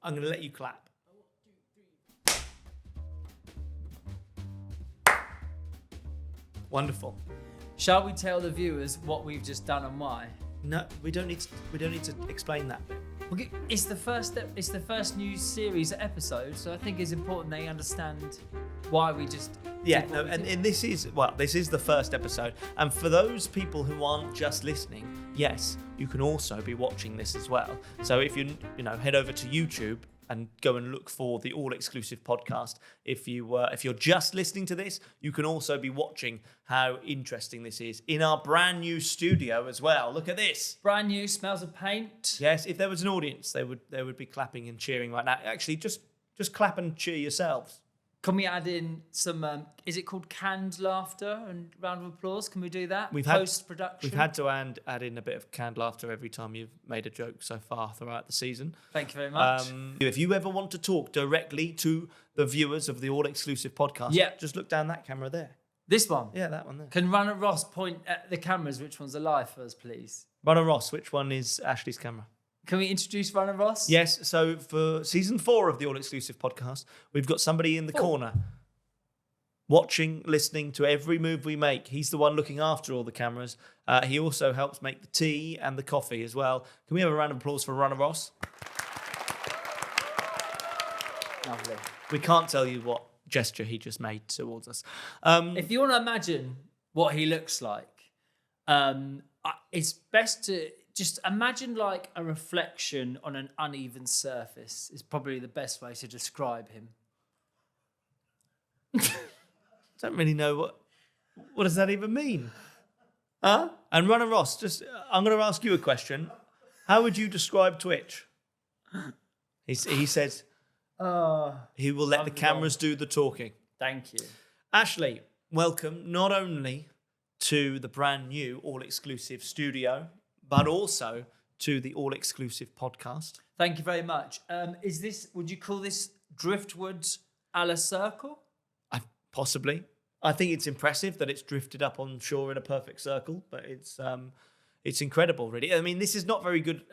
I'm going to let you clap. Wonderful. Shall we tell the viewers what we've just done and why? No, we don't need to explain that bit. Okay, it's the first new series episode, so I think it's important they understand why we just. And this is the first episode. And for those people who aren't just listening, yes, you can also be watching this as well. So if you head over to YouTube and go and look for the All Exclusive podcast. If you're just listening to this, you can also be watching how interesting this is in our brand new studio as well. Look at this. Brand new, smells of paint. Yes, if there was an audience, they would be clapping and cheering right now. Actually, just clap and cheer yourselves. Can we add in some, is it called canned laughter and round of applause? Can we do that? Post-production? We've had to add in a bit of canned laughter every time you've made a joke so far throughout the season. Thank you very much. If you ever want to talk directly to the viewers of the All Exclusive podcast, just look down that camera there. This one? Yeah, that one there. Can Runner Ross point at the cameras which one's alive for us, please? Runner Ross, which one is Ashley's camera? Can we introduce Runner Ross? Yes, so for season 4 of the All Exclusive podcast, we've got somebody in the corner watching, listening to every move we make. He's the one looking after all the cameras. He also helps make the tea and the coffee as well. Can we have a round of applause for Runner Ross? Lovely. We can't tell you what gesture he just made towards us. If you want to imagine what he looks like, it's best to just imagine like a reflection on an uneven surface is probably the best way to describe him. Don't really know what does that even mean? Huh? And Runner Ross, I'm going to ask you a question. How would you describe Twitch? He says he will let the cameras do the talking. Thank you. Ashley, welcome not only to the brand new All Exclusive studio, but also to the All Exclusive podcast. Thank you very much. Would you call this driftwood a la circle? Possibly. I think it's impressive that it's drifted up on shore in a perfect circle, but it's incredible, really. I mean, this is not very good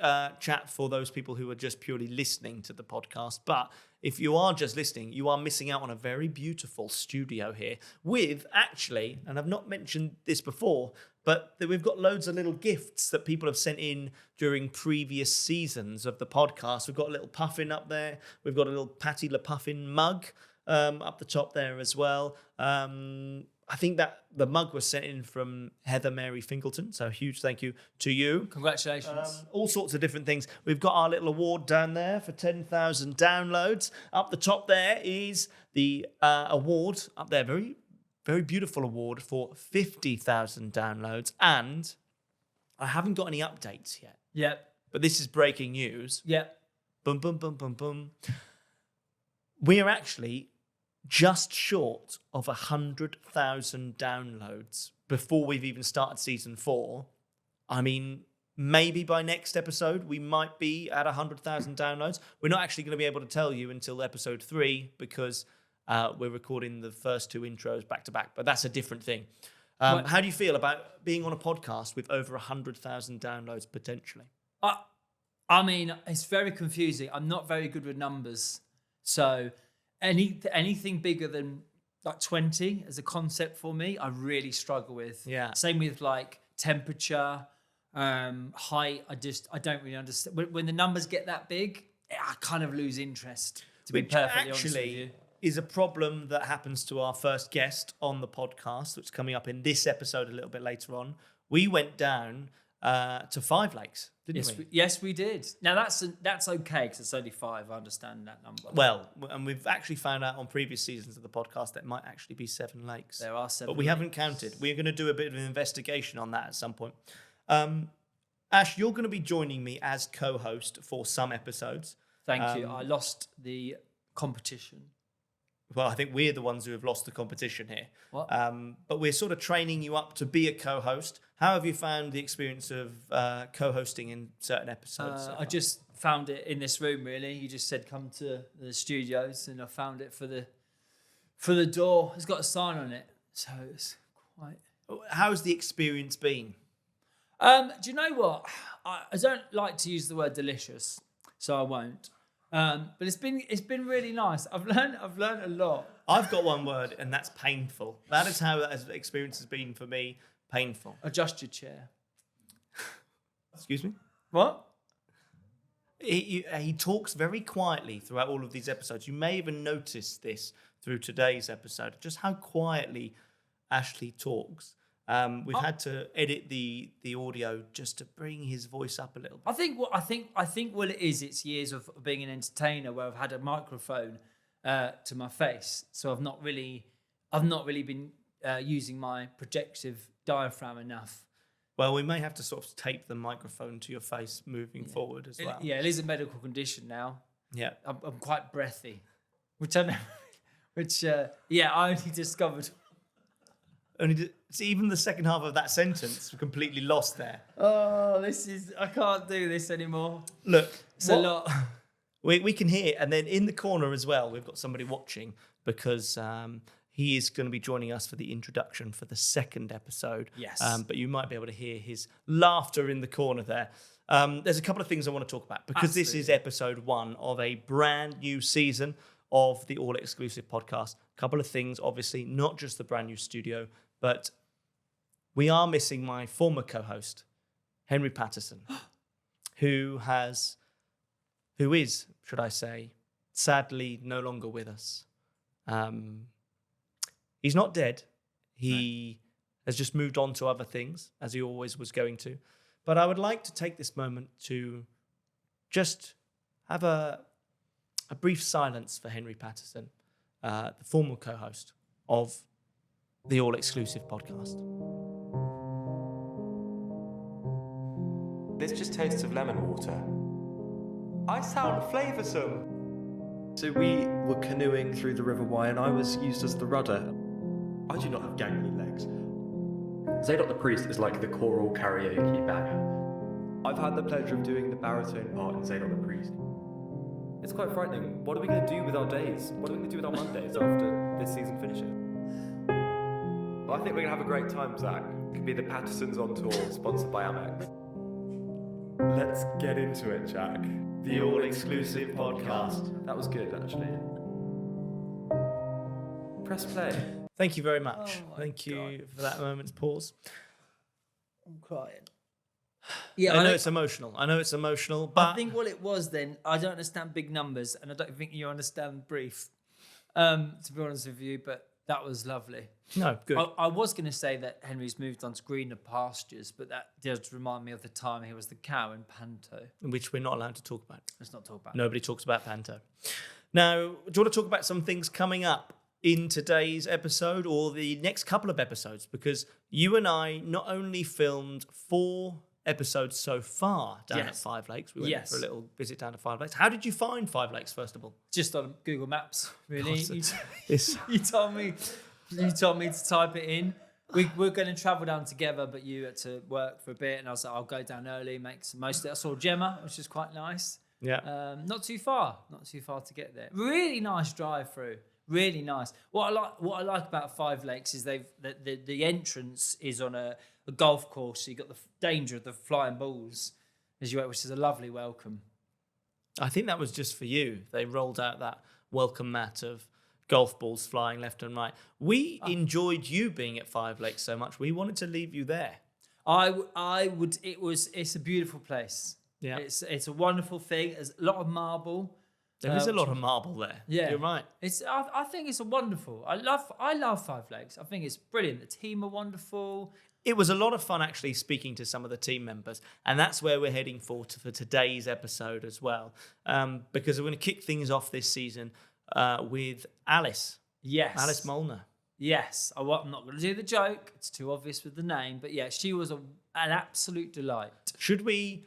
chat for those people who are just purely listening to the podcast, but if you are just listening, you are missing out on a very beautiful studio here with, actually, and I've not mentioned this before, but we've got loads of little gifts that people have sent in during previous seasons of the podcast. We've got a little puffin up there. We've got a little Patty Le Puffin mug up the top there as well. I think that the mug was sent in from Heather Mary Fingleton, so a huge thank you to you. Congratulations. All sorts of different things. We've got our little award down there for 10,000 downloads. Up the top there is the award up there, very, very beautiful award for 50,000 downloads. And I haven't got any updates yet. Yep. But this is breaking news. Yep. Boom, boom, boom, boom, boom. We are actually just short of 100,000 downloads before we've even started season 4. I mean, maybe by next episode, we might be at 100,000 downloads. We're not actually going to be able to tell you until episode 3 because we're recording the first 2 intros back to back, but that's a different thing. How do you feel about being on a podcast with over 100,000 downloads potentially? I mean, it's very confusing. I'm not very good with numbers. So anything bigger than like 20 as a concept for me, I really struggle with. Yeah. Same with like temperature, height. I don't really understand. When the numbers get that big, I kind of lose interest, to be perfectly honest with you. Is a problem that happens to our first guest on the podcast, which is coming up in this episode a little bit later on. We went down to 5 lakes, didn't we? Yes, we did. Now, that's okay because it's only 5. I understand that number. Well, and we've actually found out on previous seasons of the podcast that it might actually be 7 lakes. There are 7 But we haven't counted. We're going to do a bit of an investigation on that at some point. Ash, you're going to be joining me as co-host for some episodes. Thank you. I lost the competition. Well, I think we're the ones who have lost the competition here. What? But we're sort of training you up to be a co-host. How have you found the experience of co-hosting in certain episodes? I just found it in this room, really. You just said come to the studios, and I found it for the door. It's got a sign on it, so it's quite... How's the experience been? Do you know what? I don't like to use the word delicious, so I won't. But it's been really nice. I've learned a lot. I've got one word, and that's painful. That is how that experience has been for me. Painful. Adjust your chair. Excuse me? What? He talks very quietly throughout all of these episodes. You may even notice this through today's episode, just how quietly Ashley talks. We've had to edit the audio just to bring his voice up a little bit. I think what it is, it's years of being an entertainer where I've had a microphone to my face, so I've not really been using my projective diaphragm enough. Well, we may have to sort of tape the microphone to your face moving forward as well. Yeah, it is a medical condition now. Yeah, I'm quite breathy, which I know, I only discovered. See, even the second half of that sentence completely lost there. Oh, I can't do this anymore. Look, it's a lot. We can hear, and then in the corner as well, we've got somebody watching because he is going to be joining us for the introduction for the second episode. Yes. But you might be able to hear his laughter in the corner there. There's a couple of things I want to talk about because This is episode 1 of a brand new season of the All Exclusive podcast. A couple of things, obviously, not just the brand new studio, but we are missing my former co-host, Henry Patterson, who is, should I say, sadly no longer with us. He's not dead. He has just moved on to other things, as he always was going to. But I would like to take this moment to just have a brief silence for Henry Patterson, the former co-host of the All Exclusive podcast. This just tastes of lemon water. I sound flavoursome. So we were canoeing through the River Wye and I was used as the rudder. I do not have gangly legs. Zadok the Priest is like the choral karaoke banger. I've had the pleasure of doing the baritone part in Zadok the Priest. It's quite frightening. What are we going to do with our days? What are we going to do with our Mondays after this season finishes? Well, I think we're going to have a great time, Zach. It could be the Pattersons on tour, sponsored by Amex. Let's get into it, Jack. The All Exclusive podcast. That was good, actually. Press play. Thank you very much. Oh Thank you for that moment's pause. I'm crying. I know it's emotional, but I think what it was then, I don't understand big numbers, and I don't think you understand brief, to be honest with you, but that was lovely. No, good. I was going to say that Henry's moved on to greener pastures, but that does remind me of the time he was the cow in Panto. Which we're not allowed to talk about. Let's not talk about Nobody talks about Panto. Now, do you want to talk about some things coming up in today's episode or the next couple of episodes? Because you and I not only filmed 4 episodes so far down at Five Lakes. We went for a little visit down to Five Lakes. How did you find Five Lakes, first of all? Just on Google Maps, really. It's You told me to type it in. We're going to travel down together, but you had to work for a bit, and I was like, I'll go down early, make some most of it. I saw Gemma, which is quite nice. Yeah. Not too far to get there. Really nice drive through. Really nice. What I like about Five Lakes is the entrance is on a golf course, so you got the danger of the flying balls as you went, which is a lovely welcome. I think that was just for you. They rolled out that welcome mat of golf balls flying left and right. We enjoyed you being at Five Lakes so much. We wanted to leave you there. I would. It's a beautiful place. Yeah. It's a wonderful thing. There's a lot of marble. There is a lot of marble there. Yeah, you're right. I think it's a wonderful. I love Five Lakes. I think it's brilliant. The team are wonderful. It was a lot of fun actually speaking to some of the team members, and that's where we're heading for today's episode as well, because we're going to kick things off this season with Alice. Yes, Alice Molnar. Yes, I'm not going to do the joke. It's too obvious with the name, but yeah, she was an absolute delight. Should we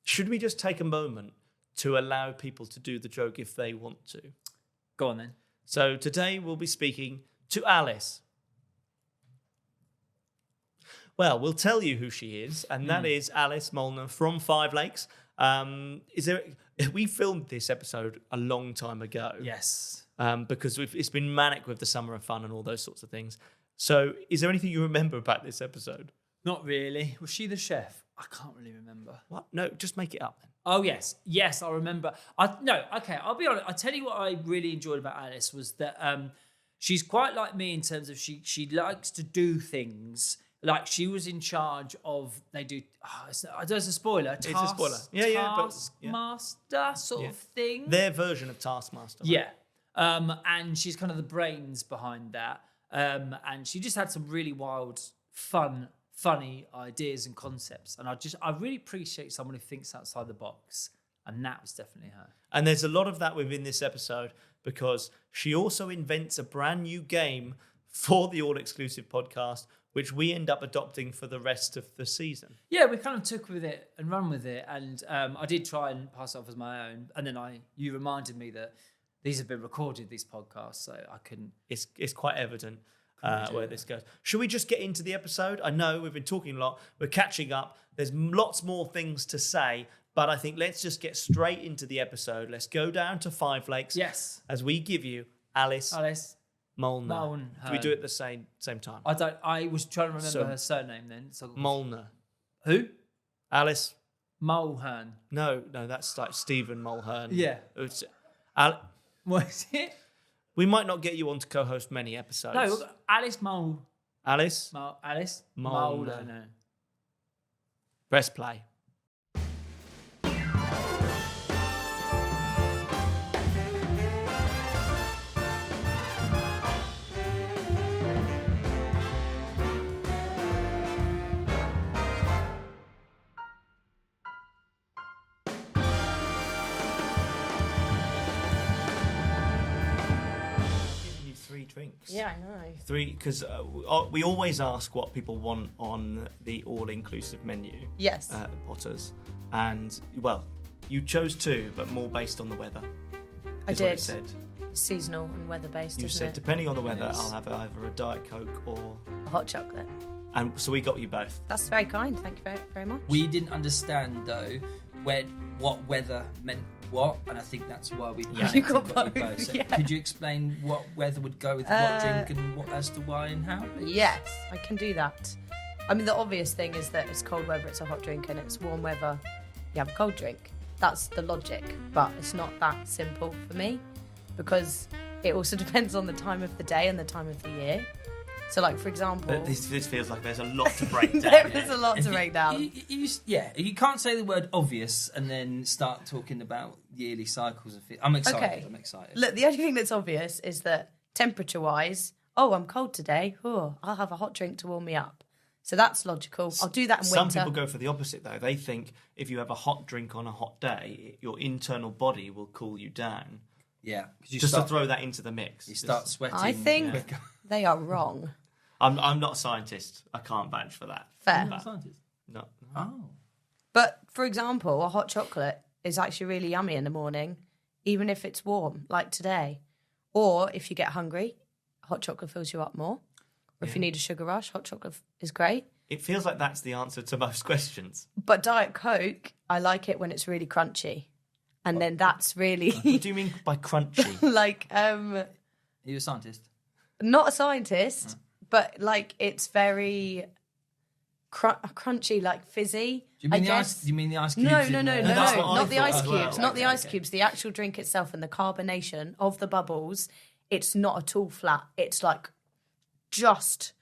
just take a moment to allow people to do the joke if they want to? Go on then. So today we'll be speaking to Alice. Well, we'll tell you who she is, and that is Alice Molnar from Five Lakes. We filmed this episode a long time ago. Yes. Because it's been manic with the Summer of Fun and all those sorts of things. So is there anything you remember about this episode? Not really. Was she the chef? I can't really remember. What? No, just make it up then. Oh yes, I remember. I'll be honest. I tell you what I really enjoyed about Alice was that she's quite like me in terms of she likes to do things. Like she was in charge of there's a spoiler. It's a spoiler. Yeah. Taskmaster sort of thing. Their version of Taskmaster. Right? Yeah. And she's kind of the brains behind that. And she just had some really wild, funny ideas and concepts. And I really appreciate someone who thinks outside the box. And that was definitely her. And there's a lot of that within this episode because she also invents a brand new game for the all-exclusive podcast, which we end up adopting for the rest of the season. Yeah, we kind of took with it and run with it. And I did try and pass it off as my own. And then you reminded me that these have been recorded, these podcasts, so I couldn't... It's quite evident where this goes. Should we just get into the episode? I know we've been talking a lot. We're catching up. There's lots more things to say, but I think let's just get straight into the episode. Let's go down to Five Lakes. Yes. As we give you Alice Molnar. Do we do it at the same time? I was trying to remember her surname then. So Molnar. Who? Alice. Mulhern. No, that's like Stephen Mulhern. Yeah. What is it? We might not get you on to co-host many episodes. No, Alice Molnar. Alice? Alice? Molnar. No. Press play. Drinks. Yeah, I know. 3, because we always ask what people want on the all-inclusive menu. Yes. Potters. And, well, you chose 2, but more based on the weather. I did. What it said. Seasonal and weather-based, You isn't said, it? depending on the weather, I'll have either a Diet Coke or... A hot chocolate. And so we got you both. That's very kind. Thank you very, very much. We didn't understand, though, what weather meant what, and I think that's why we You got both. So Yeah. could you explain what weather would go with what drink and what as to why and how? Yes, I can do that. I mean, the obvious thing is that it's cold weather, it's a hot drink, and it's warm weather, you have a cold drink. That's the logic, but it's not that simple for me because it also depends on the time of the day and the time of the year. So, like, for example... This feels like there's a lot to break down. There is a lot to break down. You can't say the word obvious and then start talking about yearly cycles of it. I'm excited. Okay. I'm excited. Look, the only thing that's obvious is that temperature-wise, I'm cold today. I'll have a hot drink to warm me up. So that's logical. I'll do that in winter. Some people go for the opposite, though. They think if you have a hot drink on a hot day, your internal body will cool you down. Yeah. Just to throw that into the mix. You start sweating. I think they are wrong. I'm not a scientist. I can't vouch for that. Fair. You're not a scientist? No. Oh. But, for example, a hot chocolate is actually really yummy in the morning, even if it's warm, like today. Or if you get hungry, hot chocolate fills you up more. Or if you need a sugar rush, hot chocolate is great. It feels like that's the answer to most questions. But Diet Coke, I like it when it's really crunchy. And then that's really... What do you mean by crunchy? like, Are you a scientist? not a scientist, but like it's very crunchy, like fizzy. Do you mean Do you mean the ice cubes? No, That's what I not the thought ice as cubes, well. not the ice cubes. The actual drink itself and the carbonation of the bubbles. It's not at all flat. It's like just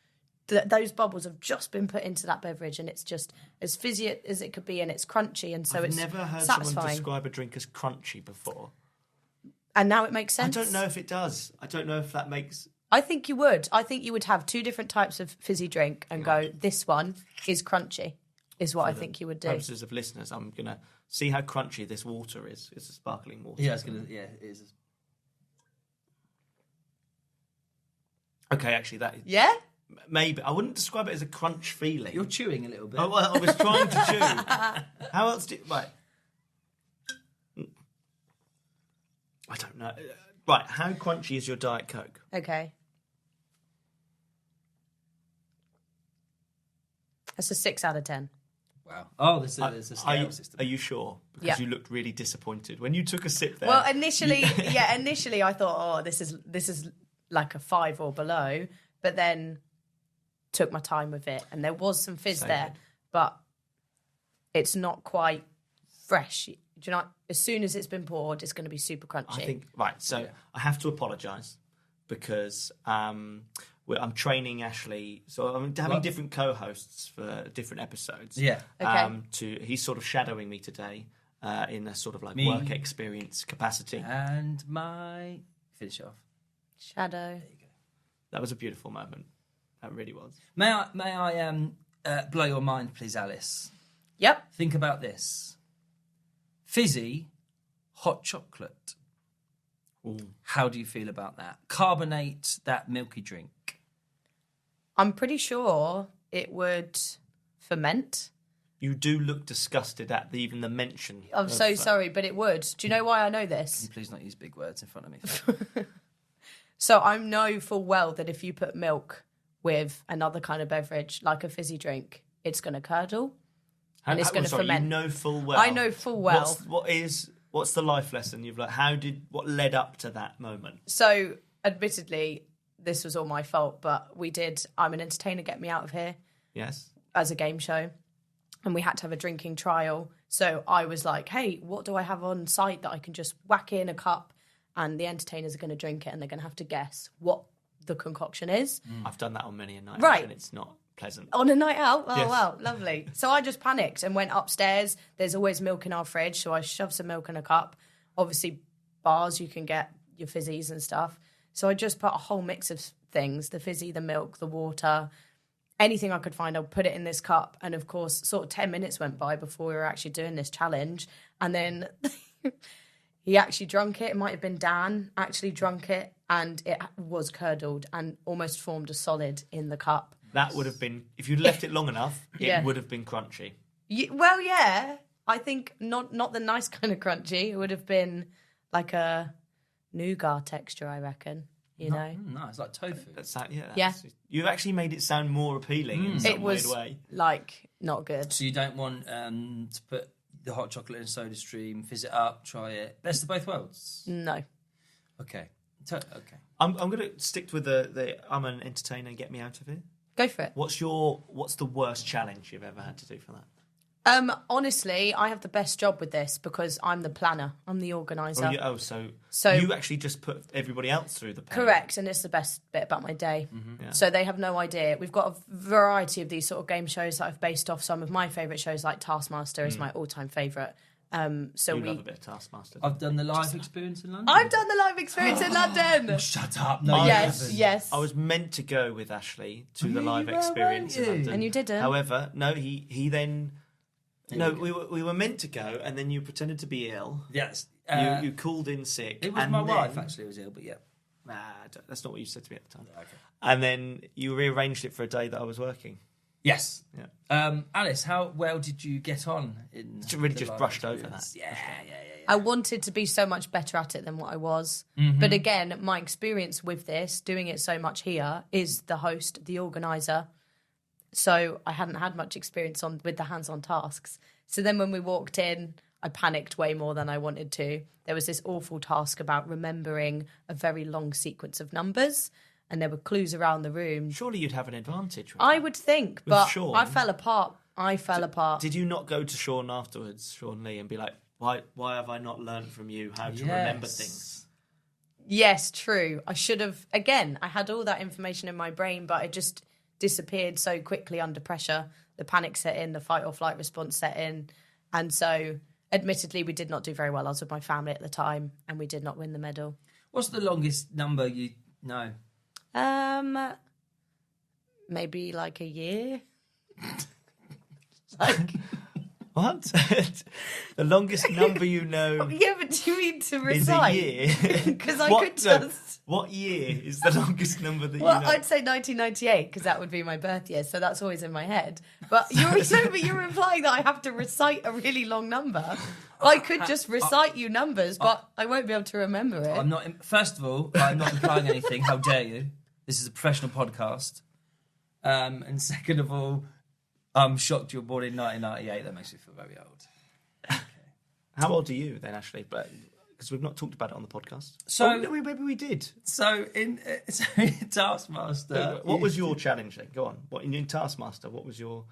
those bubbles have just been put into that beverage, and it's just as fizzy as it could be, and it's crunchy, and so I've it's never heard satisfying. someone describe a drink as crunchy before. And now it makes sense. I don't know if it does. I don't know if that makes... I think you would. I think you would have two different types of fizzy drink and go, this one is crunchy, is what I think you would do. For purposes of listeners, I'm going to see how crunchy this water is. It's a sparkling water. Yeah, it is. Okay, actually, that is... Yeah? Maybe. I wouldn't describe it as a crunch feeling. You're chewing a little bit. Oh, well, I was trying to chew. How else do... Right. I don't know. Right, how crunchy is your Diet Coke? Okay. That's a 6 out of 10. Wow. Oh, there's a scale system. Are you sure? Because Yeah. you looked really disappointed when you took a sip there. Well, initially I thought, this is like a 5 or below, but then took my time with it, and there was some fizz Same there, here. but it's not quite fresh Do you know? As soon as it's been poured, it's going to be super crunchy. I think right. So I have to apologise because I'm training Ashley. So I'm having different co-hosts for different episodes. Yeah. Okay. He's sort of shadowing me today in a sort of like work experience capacity. And my finish off. Shadow. That was a beautiful moment. That really was. May I blow your mind, please, Alice? Yep. Think about this. Fizzy, hot chocolate. Ooh. How do you feel about that? Carbonate that milky drink. I'm pretty sure it would ferment. You do look disgusted at even the mention. I'm so sorry, but it would. Do you know why I know Can this? you please not use big words in front of me? So I know full well that if you put milk with another kind of beverage, like a fizzy drink, it's going to curdle and it's going to ferment. You know full well. I know full well. What's the life lesson you've learned? What led up to that moment? So, admittedly, this was all my fault, but I'm an entertainer, get me out of here, Yes. as a game show. And we had to have a drinking trial. So I was like, hey, what do I have on site that I can just whack in a cup and the entertainers are going to drink it and they're going to have to guess what the concoction is. I've done that on many a night, Right. and it's not pleasant. On a night out? Oh, Yes. wow, lovely. So I just panicked and went upstairs. There's always milk in our fridge, so I shoved some milk in a cup. Obviously, bars, you can get your fizzies and stuff. So I just put a whole mix of things, the fizzy, the milk, the water, anything I could find, I'll put it in this cup. And of course, sort of 10 minutes went by before we were actually doing this challenge. And then he actually drunk it. It might have been Dan actually drunk it. And it was curdled and almost formed a solid in the cup. That would have been, if you'd left it long enough, it Yeah. would have been crunchy. Well, yeah. I think not the nice kind of crunchy. It would have been like a nougat texture, I reckon. You know? No, it's like tofu. Yeah. You've actually made it sound more appealing in some It was weird way. like not good. So you don't want to put the hot chocolate in soda stream, fizz it up, try it. Best of both worlds. No. Okay. Okay. I'm going to stick with the I'm an entertainer, get me out of here. Go for it. What's the worst challenge you've ever had to do for that? Honestly, I have the best job with this because I'm the planner. I'm the organizer. So you actually just put everybody else through the pen. Correct, and it's the best bit about my day. Yeah. So they have no idea. We've got a variety of these sort of game shows that I've based off some of my favourite shows, like Taskmaster is my all-time favourite. So love a bit of Taskmaster. I've done the live experience in London. I've done the live experience in London. Shut up. No, you Yes, haven't. yes. I was meant to go with Ashley to the live were, experience in weren't you? London. And you didn't. However, no, he then... No, we were meant to go, and then you pretended to be ill. Yes. You called in sick. It was and my then- wife, actually, who was ill, but yeah. Nah, that's not what you said to me at the time. Okay. And then you rearranged it for a day that I was working. Yes. Yeah. Alice, how well did you get on in Really the just live brushed over experience? that. Yeah. I wanted to be so much better at it than what I was. Mm-hmm. But again, my experience with this, doing it so much here, is the host, the organiser. So I hadn't had much experience with the hands-on tasks. So then when we walked in, I panicked way more than I wanted to. There was this awful task about remembering a very long sequence of numbers, and there were clues around the room. Surely you'd have an advantage. With I that. would think, With but Sean? I fell apart. Did you not go to Sean afterwards, Sean Lee, and be like, why have I not learned from you how to remember things? Yes, true. I should have. Again, I had all that information in my brain, but it just disappeared so quickly under pressure. The panic set in, the fight or flight response set in. And so, admittedly, we did not do very well. I was with my family at the time, and we did not win the medal. What's the longest number you know? Maybe like a year. What? The longest number you know Yeah, but do you mean to is a recite? year? Because I What- could no, just... What year is the longest number that Well, you know? I'd say 1998 because that would be my birth year, so that's always in my head. But you're implying that I have to recite a really long number. I could just recite you numbers, but I won't be able to remember it. I'm not. First of all, I'm not implying anything. How dare you? This is a professional podcast. And second of all, I'm shocked you were born in 1998. That makes me feel very old. How old are you then, Ashley? But because we've not talked about it on the podcast. So- no, maybe we did. So in Taskmaster, What was your challenge then? Go on. What in Taskmaster? What was your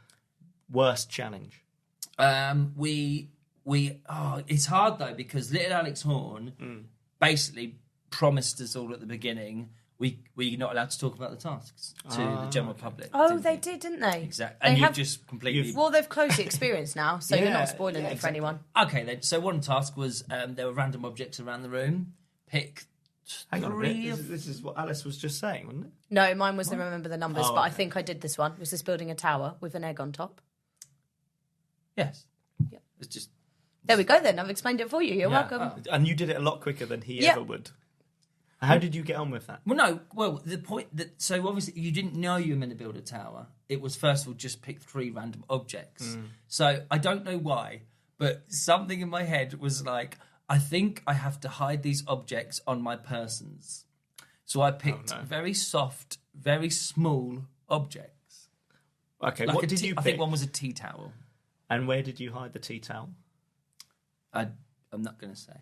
worst challenge? we it's hard though, because little Alex Horn basically promised us all at the beginning we're not allowed to talk about the tasks to the general public. Oh, they didn't they? Exactly. And you've just completely... Well, they've closed the experience now, so you're Yeah, not spoiling it for exactly. anyone. Okay, then. So one task was there were random objects around the room. Pick Hang on a three minute. of... This is what Alice was just saying, wasn't it? No, mine was the remember the numbers, Oh, but I okay. think I did this one. Was this building a tower with an egg on top? Yes. Yeah. It's just... There we go then. I've explained it for you. You're Yeah. welcome. And you did it a lot quicker than he Yeah. ever would. How did you get on with that? Well, no. Well, the point that... So, obviously, you didn't know you were meant to build a tower. It was, first of all, just pick 3 random objects. So, I don't know why, but something in my head was like, I think I have to hide these objects on my persons. So, I picked very soft, very small objects. Okay, Like what a did tea- you I pick? think one was a tea towel. And where did you hide the tea towel? I'm not going to say.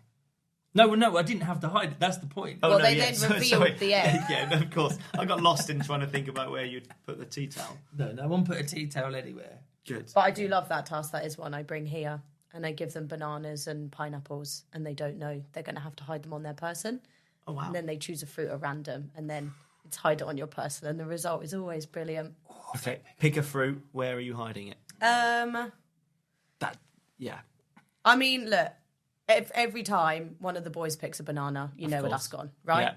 No, I didn't have to hide it. That's the point. Well, they then revealed the egg. Yeah, no, of course. I got lost in trying to think about where you'd put the tea towel. No one put a tea towel anywhere. Good. But I do love that task. That is one I bring here. And I give them bananas and pineapples, and they don't know. They're going to have to hide them on their person. Oh, wow. And then they choose a fruit at random, and then it's hide it on your person. And the result is always brilliant. Okay, pick a fruit. Where are you hiding it? Yeah. I mean, look, every time one of the boys picks a banana, you know where that's gone, right?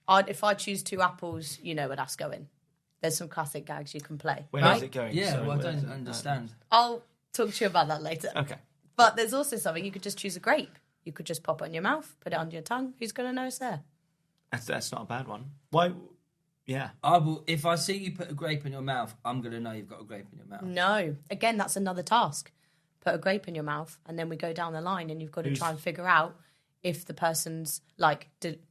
Yeah. If I choose 2 apples, you know where that's going. There's some classic gags you can play. Where right? is it going? Yeah, Sorry, well, I where is don't it? understand. I'll talk to you about that later. Okay. But there's also something, you could just choose a grape. You could just pop it on your mouth, put it under your tongue. Who's going to know it's there? That's not a bad one. Why? Yeah. I will. If I see you put a grape in your mouth, I'm going to know you've got a grape in your mouth. No. Again, that's another task. Put a grape in your mouth, and then we go down the line, and you've got to try and figure out if the person's like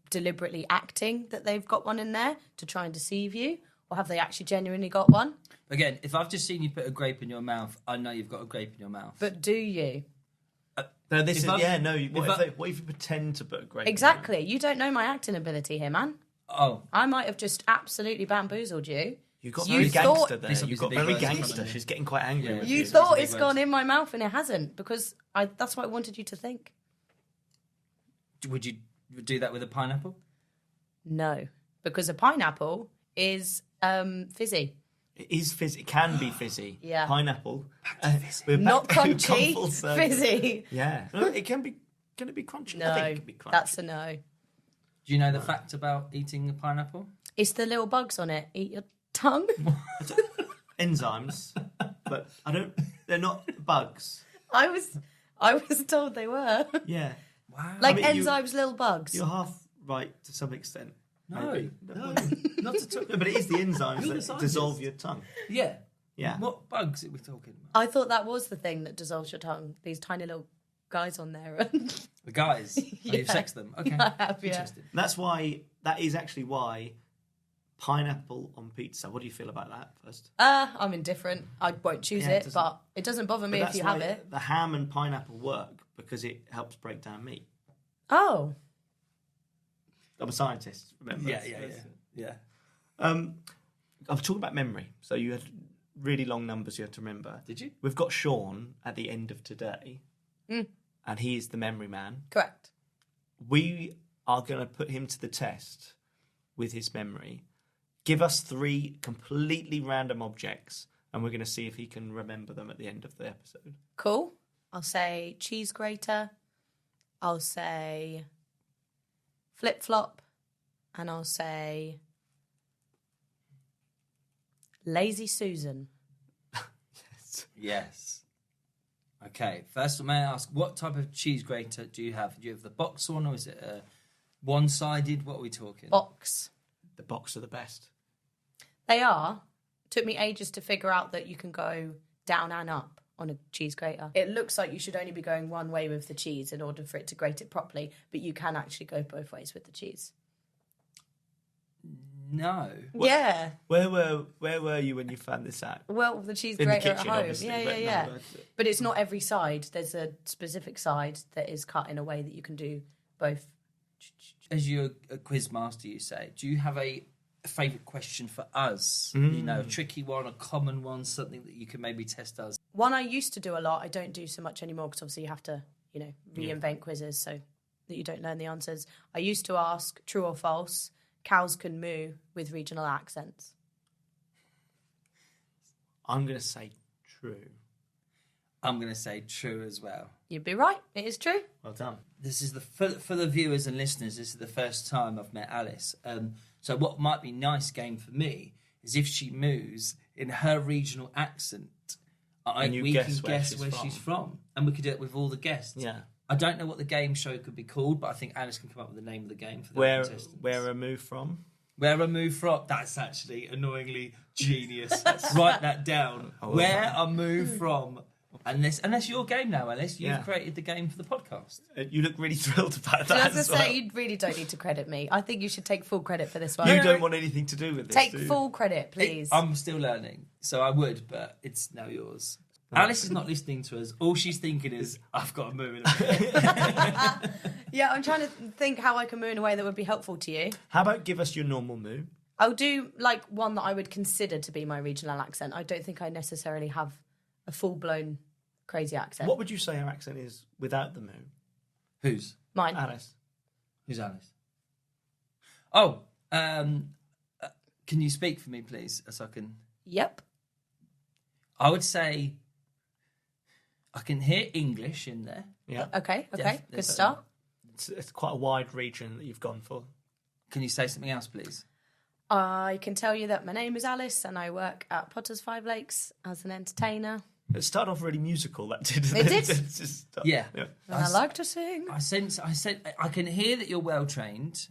deliberately acting that they've got one in there to try and deceive you, or have they actually genuinely got one? Again, if I've just seen you put a grape in your mouth, I know you've got a grape in your mouth. But do you? No, this If is I've- yeah. No, if what if you pretend to put a grape? Exactly. You don't know my acting ability here, man. Oh, I might have just absolutely bamboozled you. You got You very thought- gangster there. These are You got big very words, gangster. aren't they? She's getting quite angry. Yeah. with You These are thought big it's words. gone in my mouth, and it hasn't, because that's what I wanted you to think. would you do that with a pineapple? No, because a pineapple is fizzy. It is fizzy. It can be fizzy. Yeah. Pineapple. Not Come crunchy, full circle. fizzy. Yeah. No, it can be. Can it be crunchy? I No, think it can be crunchy. that's a no. Do you know the fact about eating a pineapple? It's the little bugs on it. Eat your tongue. enzymes, but I don't. They're not bugs. I was told they were. Yeah. Wow. Like I mean, enzymes, little bugs. You're half right to some extent. No, maybe. no, not at all. No, but it is the enzymes You're the that scientist. dissolve your tongue. Yeah. Yeah. What bugs are we talking about? I thought that was the thing that dissolves your tongue. These tiny little guys on there. The guys. Oh, Yeah. you've sexed them. Okay. I have, yeah. Interesting. That's why. That is actually why. Pineapple on pizza. What do you feel about that first? I'm indifferent. I won't choose Yeah, it, but it doesn't bother me But if that's you why have it. The ham and pineapple work because it helps break down meat. Oh, I'm a scientist. Remember? Yeah. I'm talking about memory. So you had really long numbers you had to remember. Did you? We've got Sean at the end of today, and he is the memory man. correct. We are going to put him to the test with his memory. Give us 3 completely random objects, and we're going to see if he can remember them at the end of the episode. Cool. I'll say cheese grater. I'll say flip flop, and I'll say lazy Susan. Yes. Okay. First, may I ask, what type of cheese grater do you have? Do you have the box one, or is it a one-sided? What are we talking? Box. The box are the best. They are. Took me ages to figure out that you can go down and up on a cheese grater. It looks like you should only be going one way with the cheese in order for it to grate it properly, but you can actually go both ways with the cheese. No. Yeah. Where were you when you found this out? Well, the cheese In the grater kitchen, at home. obviously. Yeah, but yeah, no, yeah. that's it. But it's not every side. There's a specific side that is cut in a way that you can do both. As you're a quiz master, you say, do you have a favourite question for us? Mm. You know, a tricky one, a common one, something that you can maybe test us. One I used to do a lot. I don't do so much anymore because obviously you have to, reinvent quizzes so that you don't learn the answers. I used to ask, true or false, cows can moo with regional accents. I'm going to say true. I'm going to say true as well. You'd be right. It is true. Well done. This is for the viewers and listeners. This is the first time I've met Alice. So what might be a nice game for me is if she moos in her regional accent, we can guess where she's from, and we could do it with all the guests. Yeah. I don't know what the game show could be called, but I think Alice can come up with the name of the game for the contestants. Where a move from? Where a move from? That's actually annoyingly genius. Write that down. Where a move from? And that's your game now, Alice. You've created the game for the podcast. You look really thrilled about So that. as I say, you really don't need to credit me. I think you should take full credit for this one. You don't want anything to do with this. Take do you? full credit, please. I'm still learning, so I would, but it's now yours. Alice is not listening to us. All she's thinking is, I've got to move in a minute. Yeah, I'm trying to think how I can moo in a way that would be helpful to you. How about give us your normal moo? I'll do like one that I would consider to be my regional accent. I don't think I necessarily have a full-blown crazy accent. What would you say our accent is without the moo? Whose? Mine. Alice. Who's Alice? Oh, can you speak for me, please, so I can... Yep. I would say I can hear English in there. Yeah. Okay. Definitely. Good start. It's quite a wide region that you've gone for. Can you say something else, please? I can tell you that my name is Alice and I work at Potter's Five Lakes as an entertainer. It started off really musical, that did. It did? Yeah. And I like to sing. I can hear that you're well trained.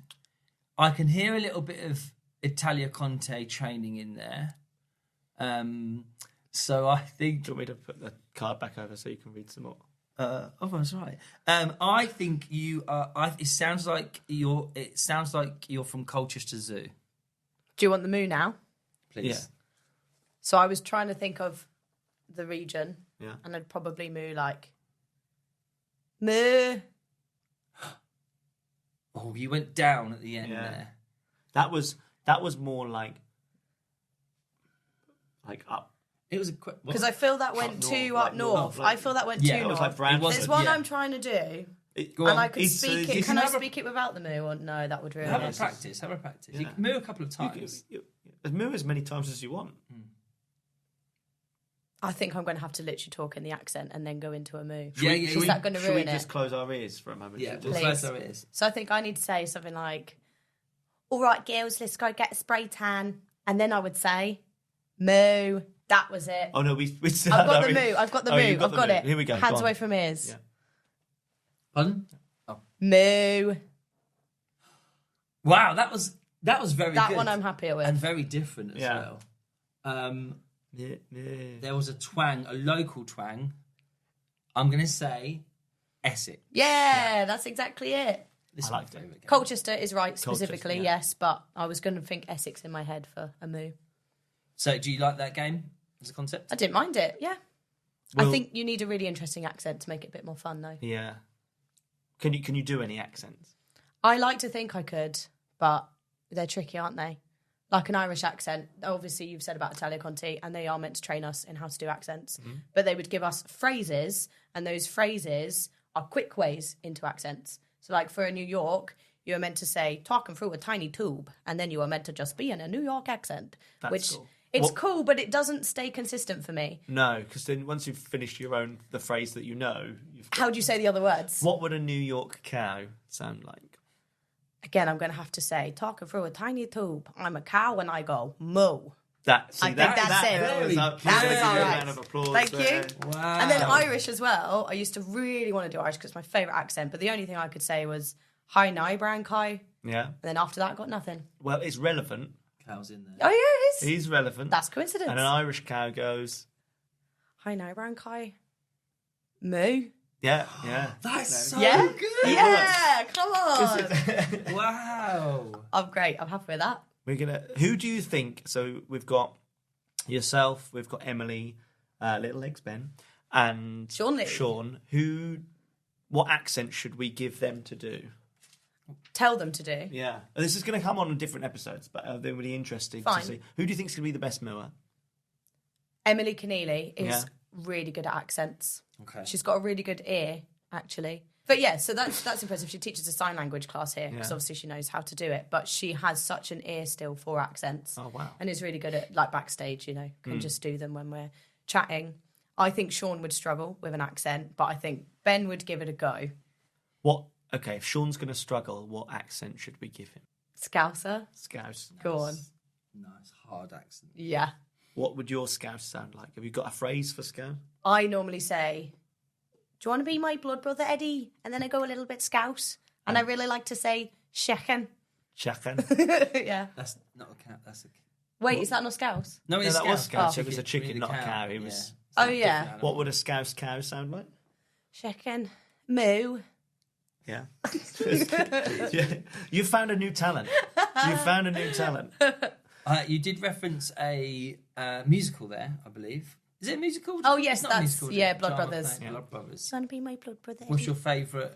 I can hear a little bit of Italia Conte training in there. So I think... Do you want me to put the card back over so you can read some more? That's right. I think you are. It sounds like you're from Colchester Zoo. Do you want the moo now? Please. Yeah. So I was trying to think of the region. Yeah. And I'd probably moo like... Moo. Oh, you went down at the end there. That was more like up. It was Because I feel that went too up north. I feel that went too it was north. like Bradford. There's one I'm trying to do. Go And on. I could speak it. Can I speak it without the moo? Or no, that would ruin Have a it. practice. Have a practice. You Yeah. can moo a couple of times. Moo as many times as you want. I think I'm going to have to literally talk in the accent and then go into a moo. Yeah. Is that going to Should we ruin just it? close our ears for a moment? Yeah, Should we'll we Please. close our ears. So I think I need to say something like, all right, girls, let's go get a spray tan. And then I would say, moo. That was it. Oh, no, we still I've got had the our- moo. I've got the Oh, moo. you've got I've the got moo. it. Here we go. Hands Go on. away from ears. Yeah. Pardon? Moo. Wow, that was very good. That one I'm happier with. And very different as Yeah. well. Yeah. There was a twang, a local twang. I'm going to say Essex. Yeah, that's exactly it. This is I liked my it. favourite game. Colchester is right specifically, yeah. yes, but I was going to think Essex in my head for a moo. So, do you like that game as a concept? I didn't mind it, yeah. Well- I think you need a really interesting accent to make it a bit more fun, though. Yeah. Can you do any accents? I like to think I could, but they're tricky, aren't they? Like an Irish accent. Obviously, you've said about Italia Conti, and they are meant to train us in how to do accents. Mm-hmm. But they would give us phrases, and those phrases are quick ways into accents. So, like for a New York, you were meant to say, talking through a tiny tube, and then you were meant to just be in a New York accent. That's which cool. It's What- cool, but it doesn't stay consistent for me. No, because then once you've finished the phrase that you know, How do you say the other words? what would a New York cow sound like? Again, I'm going to have to say, talking through a tiny tube, I'm a cow and I go, moo. I think that's it. That was up. That was Give all a right. round of applause Thank there. you. Wow. And then Irish as well. I used to really want to do Irish because it's my favourite accent, but the only thing I could say was, hi, nai, bran kai. Yeah. And then after that, I got nothing. Well, it's relevant. Cows in there. Oh, yeah, it It is. is relevant. That's coincidence. And an Irish cow goes, Hi, nai, bran kai. Moo. yeah. That's so Yeah? good. Yeah, come on. Wow. I'm great. I'm happy with that. We're gonna. Who do you think? So we've got yourself. We've got Emily, Little Legs Ben, and Sean Lee. Sean. What accent should we give them to do? Tell them to do. Yeah, this is going to come on in different episodes, but they're really interesting Fine. to see. Who do you think is going to be the best mower? Emily Keneally is Yeah. really good at accents. Okay. She's got a really good ear, actually. But yeah, so that's impressive. She teaches a sign language class here because obviously she knows how to do it. But she has such an ear still for accents. Oh, wow. And is really good at, like, backstage, can just do them when we're chatting. I think Sean would struggle with an accent, but I think Ben would give it a go. Okay, if Sean's going to struggle, what accent should we give him? Scouser? Scouse. Go on. Nice, hard accent. Yeah. What would your Scouse sound like? Have you got a phrase for Scouse? I normally say, do you want to be my blood brother, Eddie? And then I go a little bit Scouse. And I really like to say, shechen. Shechen? Yeah. That's not a cat. That's a. Wait, is that not Scouse? No, No, it's that was Scouse. Oh. It was a chicken, Really not a cow. It Yeah. was. Oh, yeah. What would a Scouse cow sound like? Shechen. Moo. Yeah. Yeah. You found a new talent. You found a new talent. You did reference a musical there, I believe. Is it a musical? Oh, yes, It's not a that's- musical, is it? yeah, Blood Drama Brothers. play, Blood Brothers. Do you want to be my blood brother, What's Eddie? your favourite?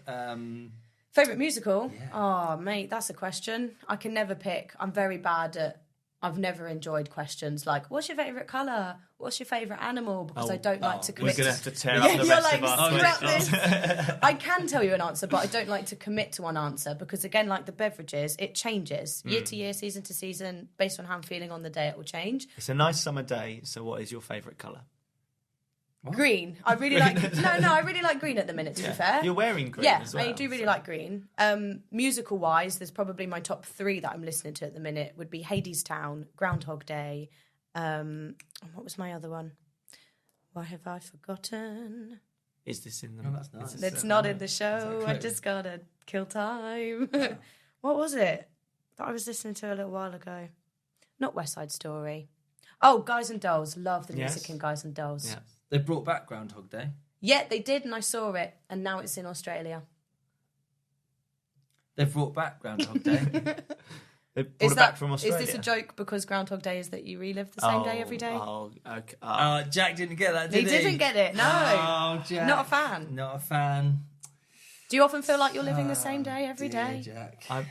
Favourite musical? Yeah. Oh, mate, that's a question. I can never pick. I'm very bad at... I've never enjoyed questions like, what's your favourite colour? What's your favourite animal? Because I don't like to We're commit going to to... have to tear Yeah, up the you're rest like, of our scrap questions. this. I can tell you an answer, but I don't like to commit to one answer because, again, like the beverages, it changes year to year, season to season. Based on how I'm feeling on the day, it will change. It's a nice summer day, so what is your favourite colour? Green. I really like... No, I really like green at the minute, to be fair. You're wearing green Yeah, as well. I do really like green. Musical wise, there's probably my top 3 that I'm listening to at the minute would be Hadestown, Groundhog Day. What was my other one? Why have I forgotten? Is this in the... Oh, that's nice. It's not in the show. I clue? just gotta kill time. What was it that I was listening to a little while ago? Not West Side Story. Oh, Guys and Dolls. Love the music Yes. in Guys and Dolls. Yeah. They brought back Groundhog Day. Yeah, they did, and I saw it, and now it's in Australia. They've brought back Groundhog Day. They brought it back from Australia. Is this a joke because Groundhog Day is that you relive the same day every day? Oh, okay. Jack didn't get that, He did he? didn't get it, no. Oh, Jack. Not a fan. Not a fan. Do you often feel like you're living the same day every Dear day? Jack.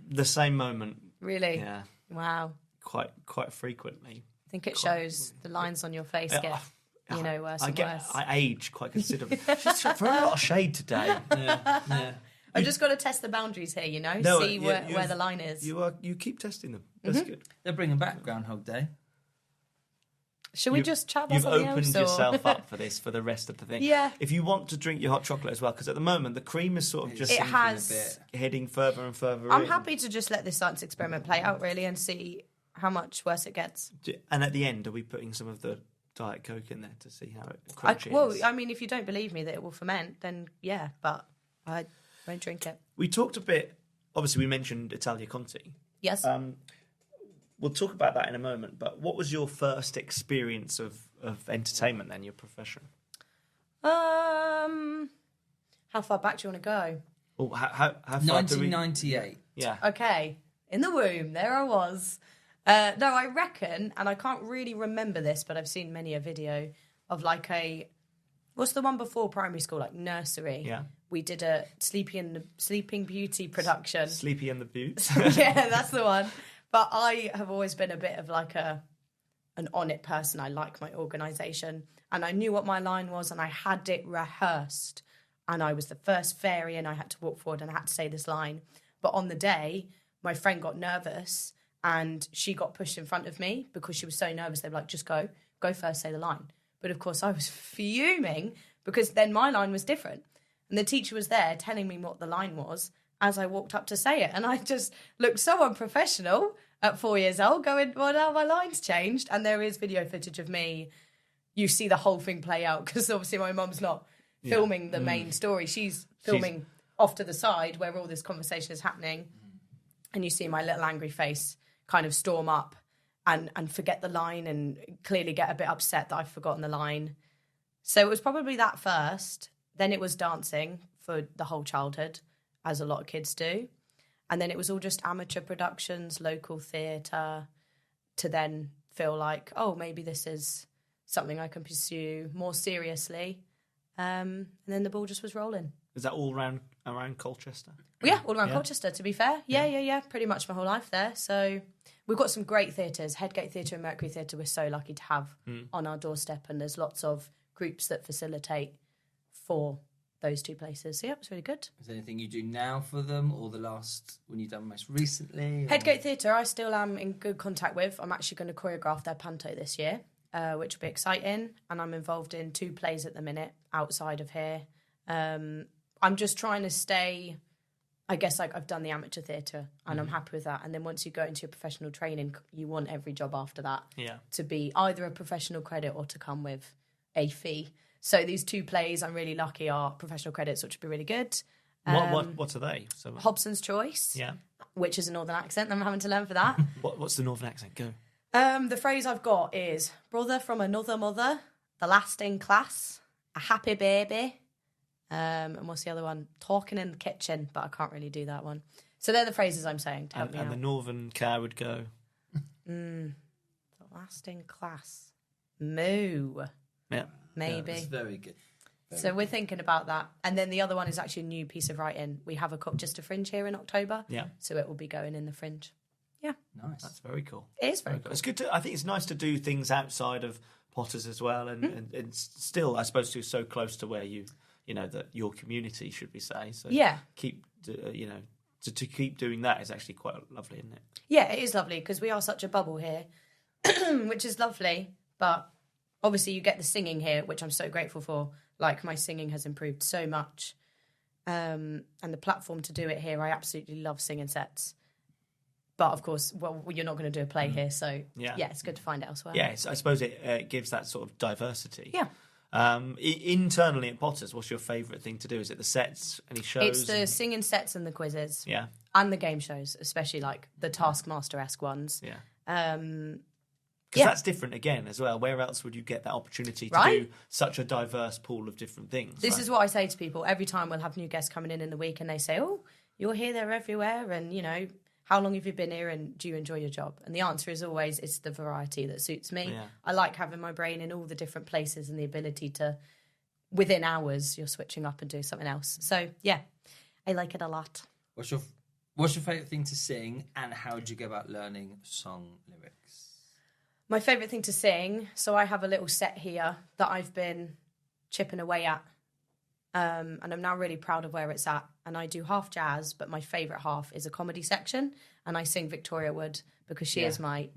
The same moment, Really? yeah, Wow. quite frequently. I think it shows the lines on your face get, worse and worse. I age quite considerably. She's throwing a lot of shade today. Yeah. I've just got to test the boundaries here, No, see where the line is. You keep testing them. That's Mm-hmm. good. They're bringing back Groundhog Day. Should we just chat about You've something opened else? or- yourself up for this for the rest of the thing. Yeah. If you want to drink your hot chocolate as well, because at the moment the cream is sort of just It sinking has. a heading further and further I'm in. happy to just let this science experiment play out, really, and see how much worse it gets. And at the end, are we putting some of the Diet Coke in there to see how crunchy it Well, is? I mean, if you don't believe me that it will ferment, then yeah, but I won't drink it. We talked a bit, obviously we mentioned Italia Conti. Yes. We'll talk about that in a moment, but what was your first experience of entertainment then, your profession? How far back do you want to go? Well, how far do we... 1998. Yeah. Okay, in the womb, there I was. No, I reckon, and I can't really remember this, but I've seen many a video of like what's the one before primary school, like nursery? Yeah. We did a Sleeping Beauty production. Sleepy and the Boots. Yeah, that's the one. But I have always been a bit of like an on it person. I like my organisation, and I knew what my line was, and I had it rehearsed. And I was the first fairy, and I had to walk forward, and I had to say this line. But on the day, my friend got nervous, and she got pushed in front of me because she was so nervous. They were like, "Just go first, say the line." But of course, I was fuming because then my line was different, and the teacher was there telling me what the line was as I walked up to say it, and I just looked so unprofessional at 4 years old, going, "Well, now my line's changed." And there is video footage of me. You see the whole thing play out because obviously my mum's not filming the main story; she's filming off to the side where all this conversation is happening, and you see my little angry face kind of storm up and forget the line and clearly get a bit upset that I've forgotten the line. So it was probably that first. Then it was dancing for the whole childhood, as a lot of kids do. And then it was all just amateur productions, local theatre, to then feel like, oh, maybe this is something I can pursue more seriously. And then the ball just was rolling. Is that all around Colchester? Yeah, all around Yeah. Colchester, to be fair. Yeah. Pretty much my whole life there. So we've got some great theatres. Headgate Theatre and Mercury Theatre we're so lucky to have on our doorstep. And there's lots of groups that facilitate for those two places. So yeah, it was really good. Is there anything you do now for them, or when you've done most recently? Or... Headgate Theatre, I still am in good contact with. I'm actually going to choreograph their panto this year, which will be exciting. And I'm involved in 2 plays at the minute outside of here. I'm just trying to stay, I guess, like I've done the amateur theatre and I'm happy with that. And then once you go into your professional training, you want every job after that to be either a professional credit or to come with a fee. So these 2 plays, I'm really lucky, are professional credits, which would be really good. What are they? So, Hobson's Choice, which is a northern accent. I'm having to learn for that. What's the northern accent? Go. The phrase I've got is brother from another mother, the last in class, a happy baby, and what's the other one? Talking in the kitchen, but I can't really do that one. So they're the phrases I'm saying to help me out. And the northern car would go... The last in class. Moo. Yeah. Maybe. Yeah, that's very good. So we're thinking about that. And then the other one is actually a new piece of writing. We have just a Fringe here in October. Yeah. So it will be going in the Fringe. Yeah. Nice. That's very cool. It is very cool. It's good I think it's nice to do things outside of Potters as well. And still, I suppose, to so close to where you know, that your community, should we say. So keep, to keep doing that is actually quite lovely, isn't it? Yeah, it is lovely because we are such a bubble here, which is lovely. But obviously you get the singing here, which I'm so grateful for. Like, my singing has improved so much. And the platform to do it here, I absolutely love singing sets. But, of course, you're not going to do a play here. So, it's good to find it elsewhere. Yeah, I suppose it gives that sort of diversity. Yeah. Internally at Potters, what's your favourite thing to do? Is it the sets, any shows? It's the singing sets and the quizzes. Yeah. And the game shows, especially, like, the Taskmaster-esque ones. Yeah. Because that's different again as well. Where else would you get that opportunity to do such a diverse pool of different things? This is what I say to people. Every time we'll have new guests coming in the week and they say, oh, you're here, there, everywhere. And, you know, how long have you been here and do you enjoy your job? And the answer is always, it's the variety that suits me. Yeah. I like having my brain in all the different places and the ability to, within hours, you're switching up and do something else. So, yeah, I like it a lot. What's your favourite thing to sing, and how do you go about learning song lyrics? My favourite thing to sing, so I have a little set here that I've been chipping away at, and I'm now really proud of where it's at. And I do half jazz, but my favourite half is a comedy section, and I sing Victoria Wood because she is my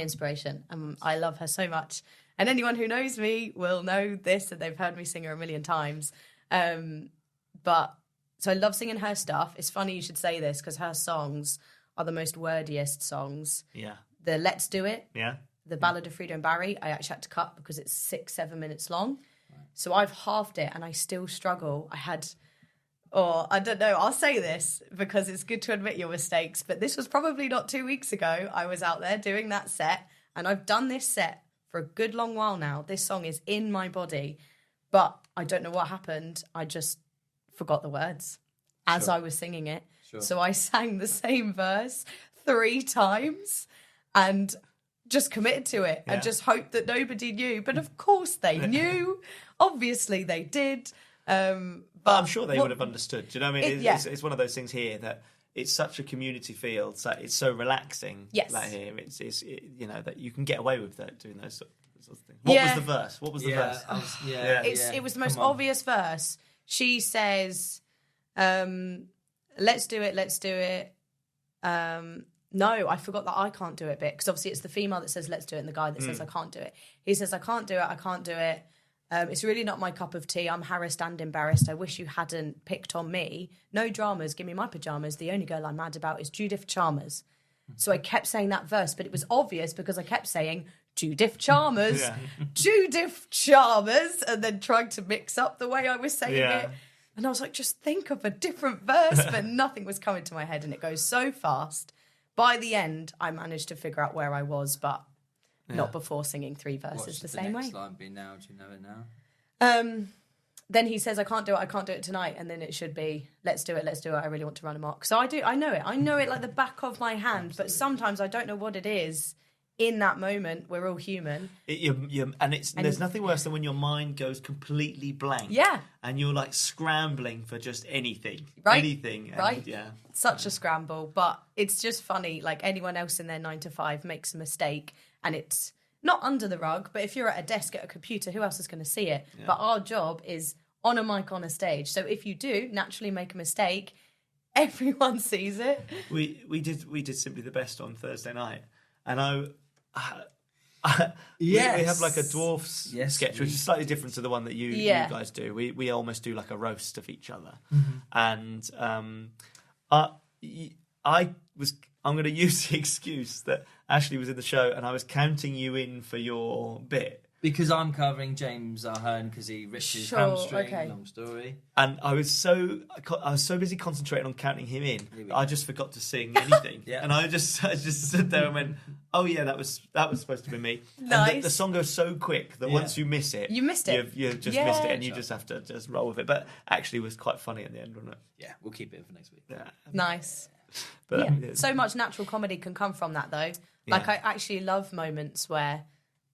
inspiration, and I love her so much. And anyone who knows me will know this, and they've heard me sing her a million times. But so I love singing her stuff. It's funny you should say this because her songs are the most wordiest songs. Yeah. The Let's Do It. Yeah. The Ballad of Frida and Barry, I actually had to cut because it's 6-7 minutes long. Right. So I've halved it and I still struggle. I don't know, I'll say this because it's good to admit your mistakes, but this was probably not 2 weeks ago. I was out there doing that set, and I've done this set for a good long while now. This song is in my body, but I don't know what happened. I just forgot the words as I was singing it. Sure. So I sang the same verse 3 times and just committed to it and just hoped that nobody knew. But of course they knew. Obviously they did. But I'm sure they would have understood. Do you know what I mean? It's one of those things here that it's such a community feel. It's so relaxing. Yes. Like here, it's you know, that you can get away with that, doing those sort of things. What was the verse? What was the verse? It was the most obvious verse. She says, let's do it, let's do it. No, I forgot that I can't do it bit, because obviously it's the female that says let's do it and the guy that says I can't do it. He says, I can't do it, I can't do it. It's really not my cup of tea. I'm harassed and embarrassed. I wish you hadn't picked on me. No dramas, give me my pyjamas. The only girl I'm mad about is Judith Chalmers. So I kept saying that verse, but it was obvious because I kept saying Judith Chalmers, Judith Chalmers, and then trying to mix up the way I was saying it. And I was like, just think of a different verse, but nothing was coming to my head, and it goes so fast. By the end, I managed to figure out where I was, but not before singing 3 verses the same way. What's the next line be now? Do you know it now? Then he says, I can't do it tonight. And then it should be, let's do it, I really want to run amok. So I know it like the back of my hand, but sometimes I don't know what it is. In that moment, we're all human. There's nothing worse than when your mind goes completely blank. Yeah. And you're like scrambling for just anything. Right. Anything. Right. Yeah. Such a scramble. But it's just funny. Like, anyone else in their 9 to 5 makes a mistake, and it's not under the rug, but if you're at a desk at a computer, who else is going to see it? Yeah. But our job is on a mic on a stage. So if you do naturally make a mistake, everyone sees it. We did Simply the Best on Thursday night, and we have like a dwarfs sketch, which is slightly different to the one that you guys do. We almost do like a roast of each other, and I'm going to use the excuse that Ashley was in the show and I was counting you in for your bit. Because I'm covering James Ahern because he ripped his hamstring. Okay. Long story. And I was so busy concentrating on counting him in, I just forgot to sing anything. And I just stood there and went, "Oh yeah, that was supposed to be me." Nice. And the song goes so quick that once you miss it, you missed it. You've just missed it, and you just have to just roll with it. But actually, it was quite funny at the end, wasn't it? Yeah, we'll keep it for next week. Yeah. Nice. But so much natural comedy can come from that, though. Like I actually love moments where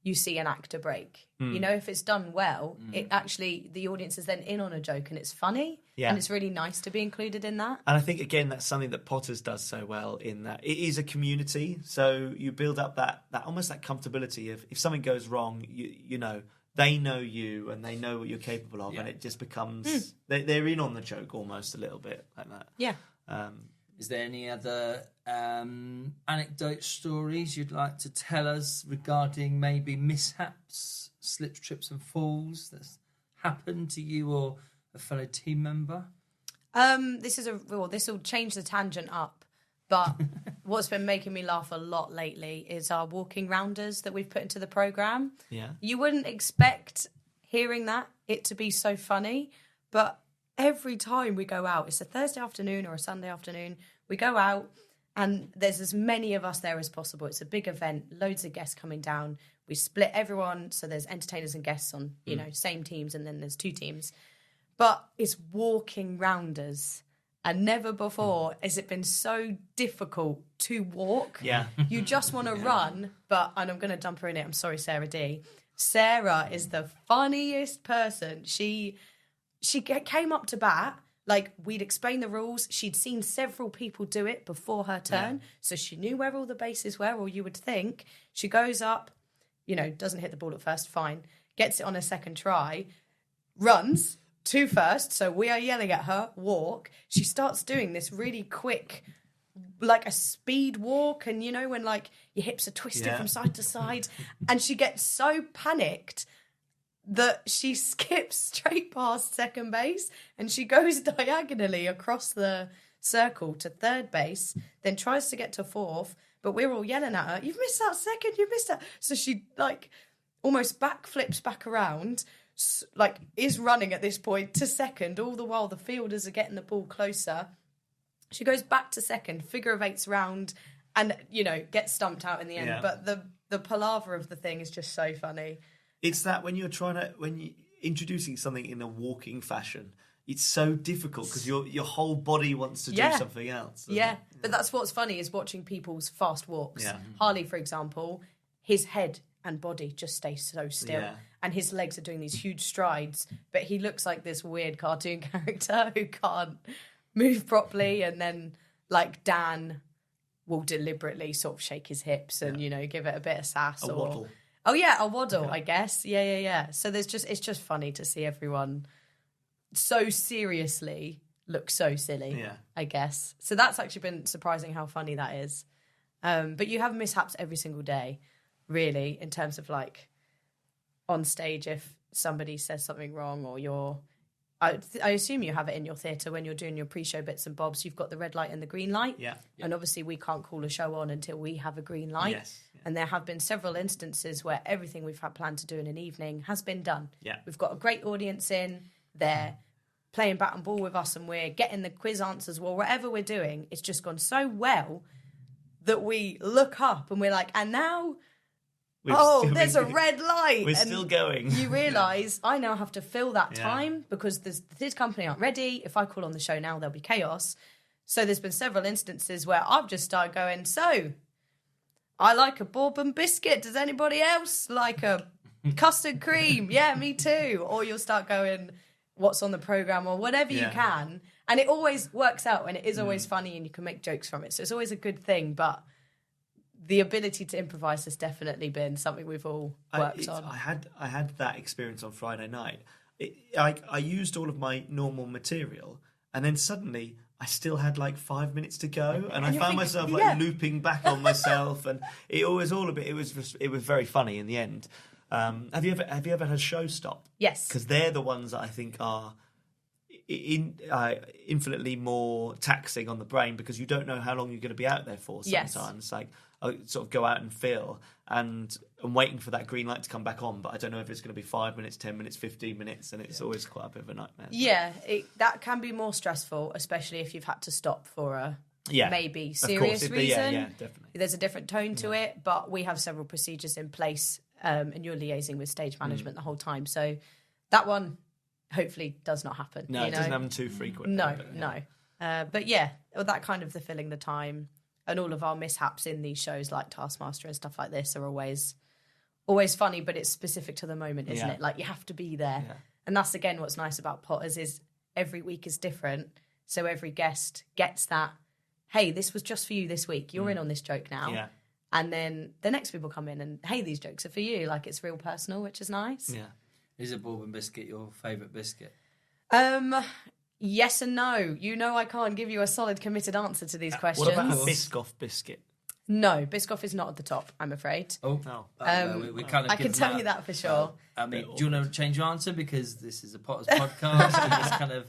you see an actor break. You know, if it's done well, it actually, the audience is then in on a joke and it's funny. Yeah. And it's really nice to be included in that. And I think, again, that's something that Potters does so well in that it is a community. So you build up that almost that comfortability of if something goes wrong, you know, they know you and they know what you're capable of. And it just becomes, they're in on the joke almost a little bit like that. Yeah. Is there any other anecdote stories you'd like to tell us regarding maybe mishaps, slips, trips and falls that's happened to you or a fellow team member? This will change the tangent up, but what's been making me laugh a lot lately is our walking rounders that we've put into the programme. Yeah. You wouldn't expect hearing it to be so funny, but every time we go out, it's a Thursday afternoon or a Sunday afternoon, we go out and there's as many of us there as possible. It's a big event, loads of guests coming down. We split everyone, so there's entertainers and guests on, same teams, and then there's two teams. But it's walking rounders. And never before has it been so difficult to walk. Yeah. You just want to run, and I'm going to dump her in it. I'm sorry, Sarah D. Sarah is the funniest person. She came up to bat, like we'd explained the rules. She'd seen several people do it before her turn, so she knew where all the bases were, or you would think. She goes up, doesn't hit the ball at first, fine. Gets it on a second try, runs to first, so we are yelling at her, walk. She starts doing this really quick, like a speed walk, and when like your hips are twisted from side to side, and she gets so panicked that she skips straight past second base and she goes diagonally across the circle to third base, then tries to get to fourth, but we're all yelling at her, "You've missed that second, you've missed that." So she like almost backflips back around, like is running at this point to second, all the while the fielders are getting the ball closer. She goes back to second, figure of eights round, and gets stumped out in the end. But the palaver of the thing is just so funny. It's that when you're introducing something in a walking fashion, it's so difficult because your whole body wants to do something else. Yeah, but that's what's funny is watching people's fast walks. Yeah. Harley, for example, his head and body just stay so still, and his legs are doing these huge strides, but he looks like this weird cartoon character who can't move properly. And then, like, Dan will deliberately sort of shake his hips and give it a bit of sass or waddle. Oh yeah, a waddle, I guess. Yeah. So it's just funny to see everyone so seriously look so silly. Yeah. I guess. So that's actually been surprising how funny that is. But you have mishaps every single day, really, in terms of like on stage if somebody says something wrong or I assume you have it in your theatre when you're doing your pre-show bits and bobs. You've got the red light and the green light. Yeah. And obviously we can't call a show on until we have a green light. Yes. Yeah. And there have been several instances where everything we've had planned to do in an evening has been done. Yeah. We've got a great audience in. They're playing bat and ball with us and we're getting the quiz answers. Well, whatever we're doing, it's just gone so well that we look up and we're like, and now... there's a red light. We're still going. You realise I now have to fill that time because the theatre company aren't ready. If I call on the show now, there'll be chaos. So there's been several instances where I've just started going, so I like a bourbon biscuit. Does anybody else like a custard cream? Yeah, me too. Or you'll start going, what's on the programme or whatever you can. And it always works out and it is always funny and you can make jokes from it. So it's always a good thing. But the ability to improvise has definitely been something we've all worked on. I had that experience on Friday night. I used all of my normal material, and then suddenly I still had like 5 minutes to go, and I found myself like looping back on myself, and it was all a bit. It was very funny in the end. Have you ever had a show stop? Yes, because they're the ones that I think are infinitely more taxing on the brain, because you don't know how long you're going to be out there for sometimes. Like I sort of go out and feel, and I'm waiting for that green light to come back on, but I don't know if it's going to be 5 minutes, 10 minutes, 15 minutes, and it's always quite a bit of a nightmare. Yeah, that can be more stressful, especially if you've had to stop for a maybe serious reason. Yeah, definitely. There's a different tone to it, but we have several procedures in place, and you're liaising with stage management the whole time. So that one hopefully does not happen. No, it doesn't happen too frequently. No. But that kind of the filling the time, and all of our mishaps in these shows like Taskmaster and stuff like this are always funny, but it's specific to the moment, isn't it? Like you have to be there. Yeah. And that's again what's nice about Potters is every week is different. So every guest gets that, hey, this was just for you this week. You're in on this joke now. Yeah. And then the next people come in and, hey, these jokes are for you. Like it's real personal, which is nice. Yeah. Is a bourbon biscuit your favourite biscuit? Yes and no. You know I can't give you a solid committed answer to these questions. What about a Biscoff biscuit? No, Biscoff is not at the top, I'm afraid. We kind of I can tell you that for sure. I mean, do you want to change your answer? Because this is a Potters podcast and it's kind of...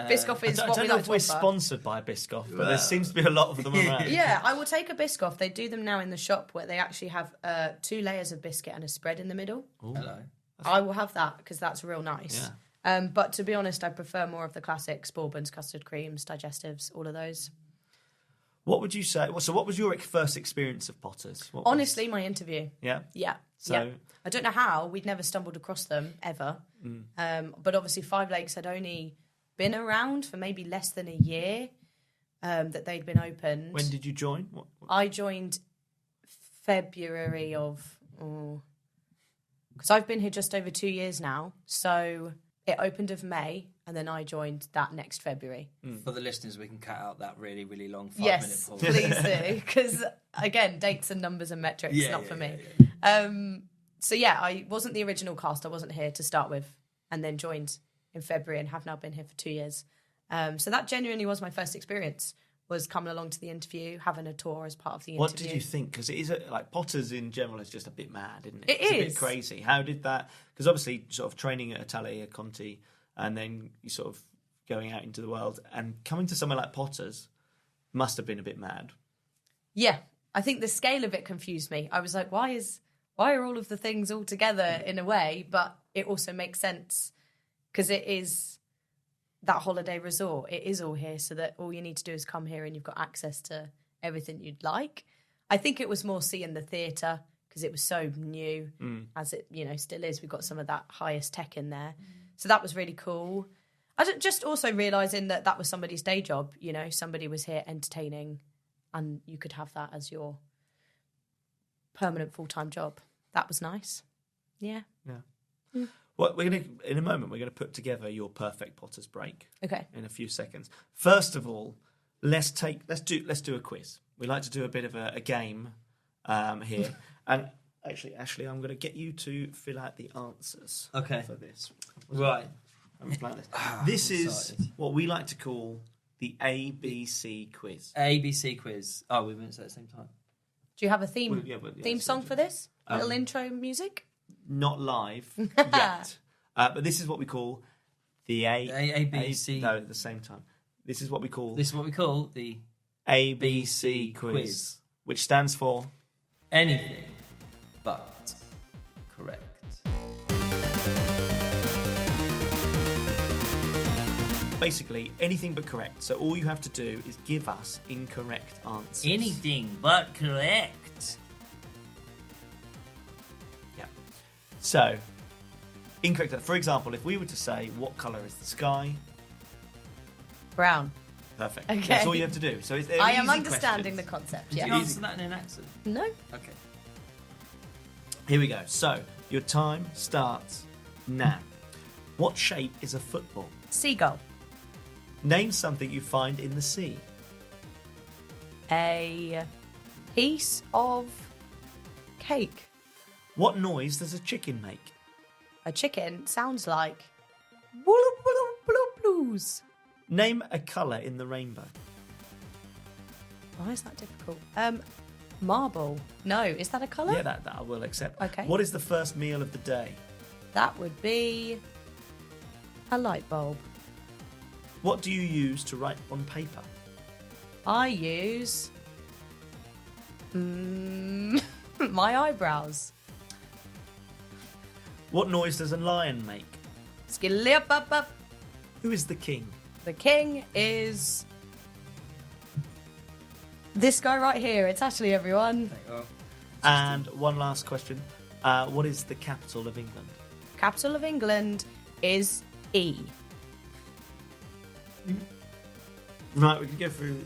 Biscoff is I what don't we know like if to we're offer. sponsored by Biscoff, but there seems to be a lot of them around. Yeah, I will take a Biscoff. They do them now in the shop where they actually have 2 layers of biscuit and a spread in the middle. Ooh. Hello. I will have that because that's real nice. Yeah. But to be honest, I prefer more of the classics, bourbons, custard creams, digestives, all of those. What would you say? So what was your first experience of Potters? Honestly, my interview. Yeah? Yeah. So... yeah. I don't know how. We'd never stumbled across them, ever. But obviously Five Lakes had only been around for maybe less than a year that they'd been opened. When did you join? I joined February of... because I've been here just over 2 years now. So it opened of May, and then I joined that next February. For the listeners, we can cut out that really, really long 5-minute pause. Please do. Because, again, dates and numbers and metrics, not for me. So, I wasn't the original cast. I wasn't here to start with, and then joined in February and have now been here for 2 years. So that genuinely was my first experience, was coming along to the interview, having a tour as part of the interview. What did you think? Because it is like Potters in general is just a bit mad, isn't it? It's a bit crazy. How did that? Because obviously, sort of training at Italia Conti, and then you sort of going out into the world and coming to somewhere like Potters must have been a bit mad. Yeah, I think the scale of it confused me. I was like, why are all of the things all together in a way? But it also makes sense because it is that holiday resort. It is all here, so that all you need to do is come here and you've got access to everything you'd like. I think it was more seeing the theatre because it was so new, as it still is. We've got some of that highest tech in there, so that was really cool. I just also realising that was somebody's day job. Somebody was here entertaining, and you could have that as your permanent full-time job. That was nice. Yeah. Well, in a moment, we're going to put together your perfect Potters break. Okay. In a few seconds. First of all, let's do a quiz. We like to do a bit of a game here. And actually, Ashley, I'm going to get you to fill out the answers. For this. Right. This is what we like to call the ABC quiz. ABC quiz. Oh, we meant to say at the same time. Do you have a theme song for this? A little intro music? Not live yet. But this is what we call the ABC. No, at the same time. This is what we call the ABC quiz, which stands for anything but correct. Basically, anything but correct. So all you have to do is give us incorrect answers. Anything but correct. Yeah. So, incorrect. For example, if we were to say, what colour is the sky? Brown. Perfect. Okay. That's all you have to do. So I am understanding the concept, Did yeah. you answer that in an accent? No. Okay. Here we go. So, your time starts now. What shape is a football? Seagull. Name something you find in the sea. A piece of cake. What noise does a chicken make? A chicken sounds like bloop, bloop, bloop, blues. Name a colour in the rainbow. Why is that difficult? Marble. No, is that a colour? Yeah, that I will accept. Okay. What is the first meal of the day? That would be a light bulb. What do you use to write on paper? I use my eyebrows. What noise does a lion make? Skillip up up. Who is the king? The king is this guy right here. It's actually everyone. And one last question. What is the capital of England? Capital of England is E. Right, we can go through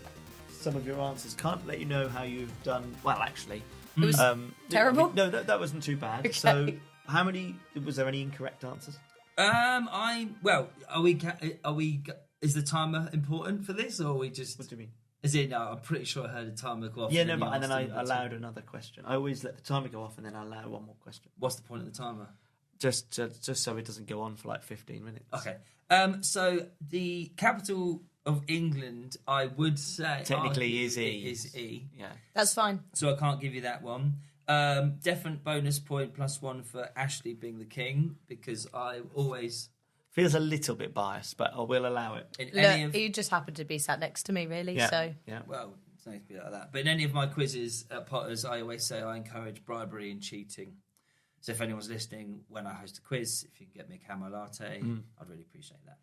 some of your answers. Can't let you know how you've done. Well, actually, It was terrible. No, that wasn't too bad. Okay. So, how many? Was there any incorrect answers? Is the timer important for this, or are we just? What do you mean? Is it? No, I'm pretty sure I heard a timer go off. Yeah, and no, you but and then asked I him the allowed time. another question. I always let the timer go off and then I allow one more question, What's the point of the timer? just so it doesn't go on for like 15 minutes. Okay. So the capital of England, I would say, Technically is E. Is E. Yeah. That's fine. So I can't give you that one. Definite bonus point +1 for Ashley being the king, because I always Feels a little bit biased, but I will allow it. in any Look, of you just happened to be sat next to me, really. Yeah. So Yeah. well, it's nice to be like that. But in any of my quizzes at Potters, I always say I encourage bribery and cheating. So if anyone's listening, when I host a quiz, if you can get me a camo latte, I'd really appreciate that.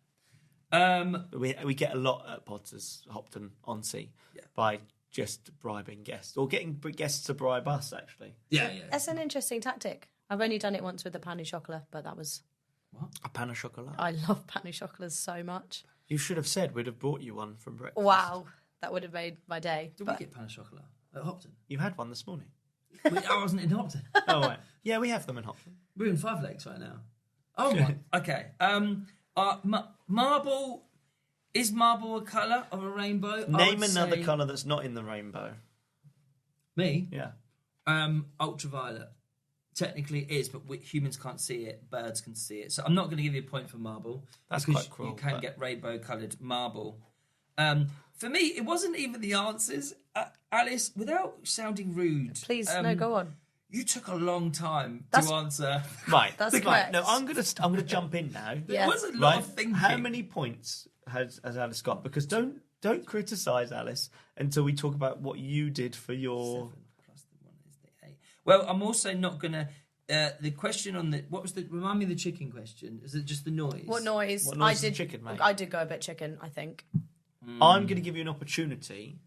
We get a lot at Potters, Hopton, on Sea, Yeah. by just bribing guests or getting guests to bribe us. Actually, Yeah. that's an interesting tactic. I've only done it once with the pain au chocolat, but that was. a pan of chocolate. I love pain au chocolats so much. You should have said we'd have brought you one from breakfast. Wow, that would have made my day. Did But we get pan of chocolate at Hopton? You had one this morning. I wasn't in Hopton. Oh, right. Yeah, we have them in Hopton. We're in Five Lakes right now. Oh my. Okay. Marble. Is marble a colour of a rainbow? I Name would another say- colour that's not in the rainbow. Me? Yeah. Ultraviolet. Technically it is, but humans can't see it. Birds can see it. So I'm not going to give you a point for marble. That's because quite cruel, You can but- get rainbow-coloured marble. For me, it wasn't even the answers. Alice, without sounding rude, please, no, go on. You took a long time That's- to answer. Right. That's right. correct. No, I'm gonna jump in now. Yeah. There was a lot Right. of thinking. How many points has Alice got? Because don't criticise Alice until we talk about what you did for your. 7 plus the 1 is the 8. Well, I'm also not going to... the question on the... What was the... Remind me of the chicken question. Is it just the noise? What noise? What noise I does did. chicken make? I did go a bit chicken. I think. I'm going to give you an opportunity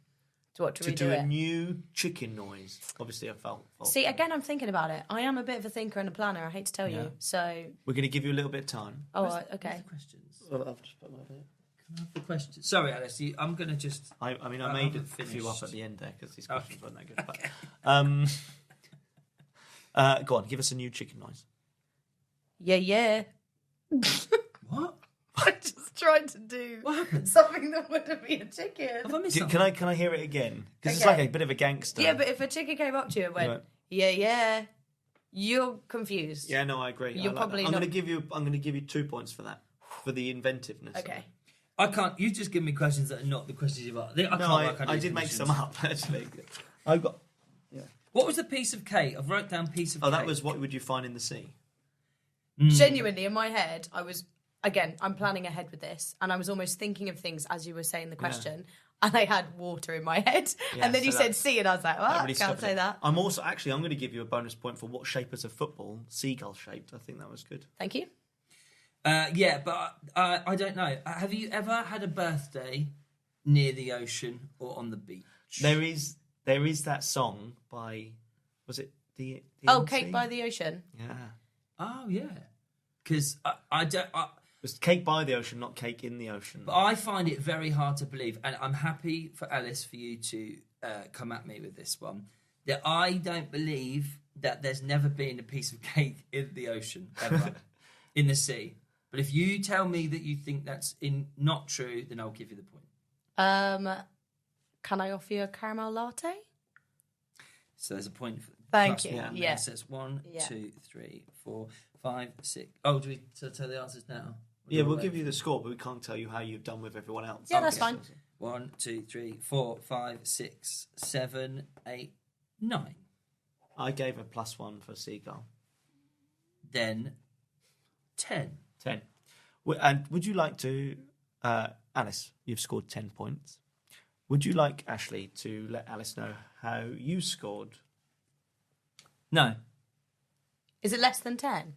To to redo do a it. new chicken noise. Obviously, I felt. See, again, I'm thinking about it. I am a bit of a thinker and a planner. I hate to tell Yeah. you. So, We're going to give you a little bit of time. all Where's right, the- okay. where's the questions? I've just put my bit. Can I have the questions? Sorry, Alice. I'm going to just... I mean, I I made a haven't few up finished. at the end there because these Okay. questions weren't that good. But, go on, give us a new chicken noise. Yeah. What? I just tried to do What happened? something that wouldn't be a chicken. Have I missed Can something? I hear it again? Because it's Okay. like a bit of a gangster. Yeah, but if a chicken came up to you and went, Right. yeah, you're confused. Yeah, no, I agree. You're I like probably that. I'm not- going to give you 2 points for that, for the inventiveness. of Okay. it. I can't... You just give me questions that are not the questions you've asked. I can't No, work on I these did make questions. some up actually. I've got. What was the piece of cake? I've wrote down piece of Oh, cake. that was what would you find in the sea? Genuinely, in my head, I was, again, I'm planning ahead with this, and I was almost thinking of things as you were saying the question, and I had water in my head. Yeah, and then so you that- said sea, and I was like, well, That I really can't stopped say it. that. I'm going to give you a bonus point for what shape is a football? Seagull shaped. I think that was good. Thank you. Yeah, but I don't know. Have you ever had a birthday near the ocean or on the beach? There is that song by, was it the Oh, NC? Cake by the Ocean. Yeah. Oh, yeah. Because I don't... It's Cake by the Ocean, not Cake in the Ocean. But I find it very hard to believe, and I'm happy for Alice for you to come at me with this one, that I don't believe that there's never been a piece of cake in the ocean, ever, in the sea. But if you tell me that you think that's not true, then I'll give you the point. Can I offer you a caramel latte? So there's a point for Thank plus you. one. Yeah. So it's 1, Yeah. 2, 3, 4, 5, 6. Oh, do we tell the answers now? Yeah, we'll give you the score, but we can't tell you how you've done with everyone else. Yeah, that's fine. 1, 2, 3, 4, 5, 6, 7, 8, 9. I gave a +1 for Seagull. Then 10. 10. And would you like to, Alice, you've scored 10 points. Would you like, Ashley, to let Alice know how you scored? No. Is it less than 10?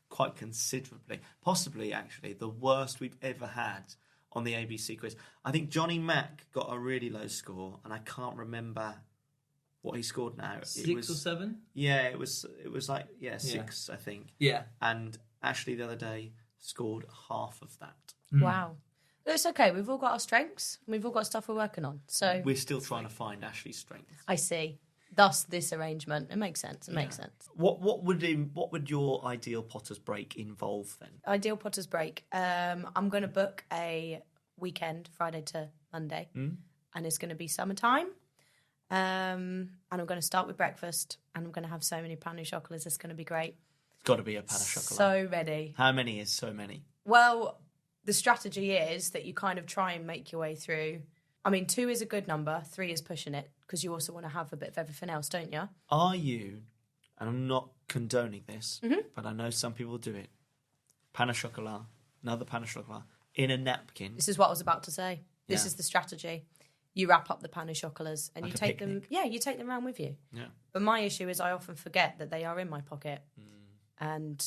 Quite considerably. Possibly, actually, the worst we've ever had on the ABC quiz. I think Johnny Mack got a really low score, and I can't remember what he scored now. 6 or 7? Yeah, it was like, 6, I think. Yeah. And Ashley the other day scored half of that. Wow. It's okay. We've all got our strengths. We've all got stuff we're working on. So We're still trying to find Ashley's strengths. I see. Thus, this arrangement. It makes sense. It makes sense. What would your ideal Potter's break involve then? Ideal Potter's break. I'm going to book a weekend, Friday to Monday, and it's going to be summertime. And I'm going to start with breakfast, and I'm going to have so many pain au chocolats. It's going to be great. It's got to be a pan of chocolate. So ready. How many is so many? Well, the strategy is that you kind of try and make your way through. I mean, 2 is a good number, 3 is pushing it, because you also want to have a bit of everything else, don't you? Are you, and I'm not condoning this, but I know some people do it, pan of chocolat, another pan of chocolat, in a napkin. This is what I was about to say. This Yeah. is the strategy. You wrap up the pain au chocolats and Like you a take them. picnic. Yeah, you take them around with you. Yeah. But my issue is I often forget that they are in my pocket, and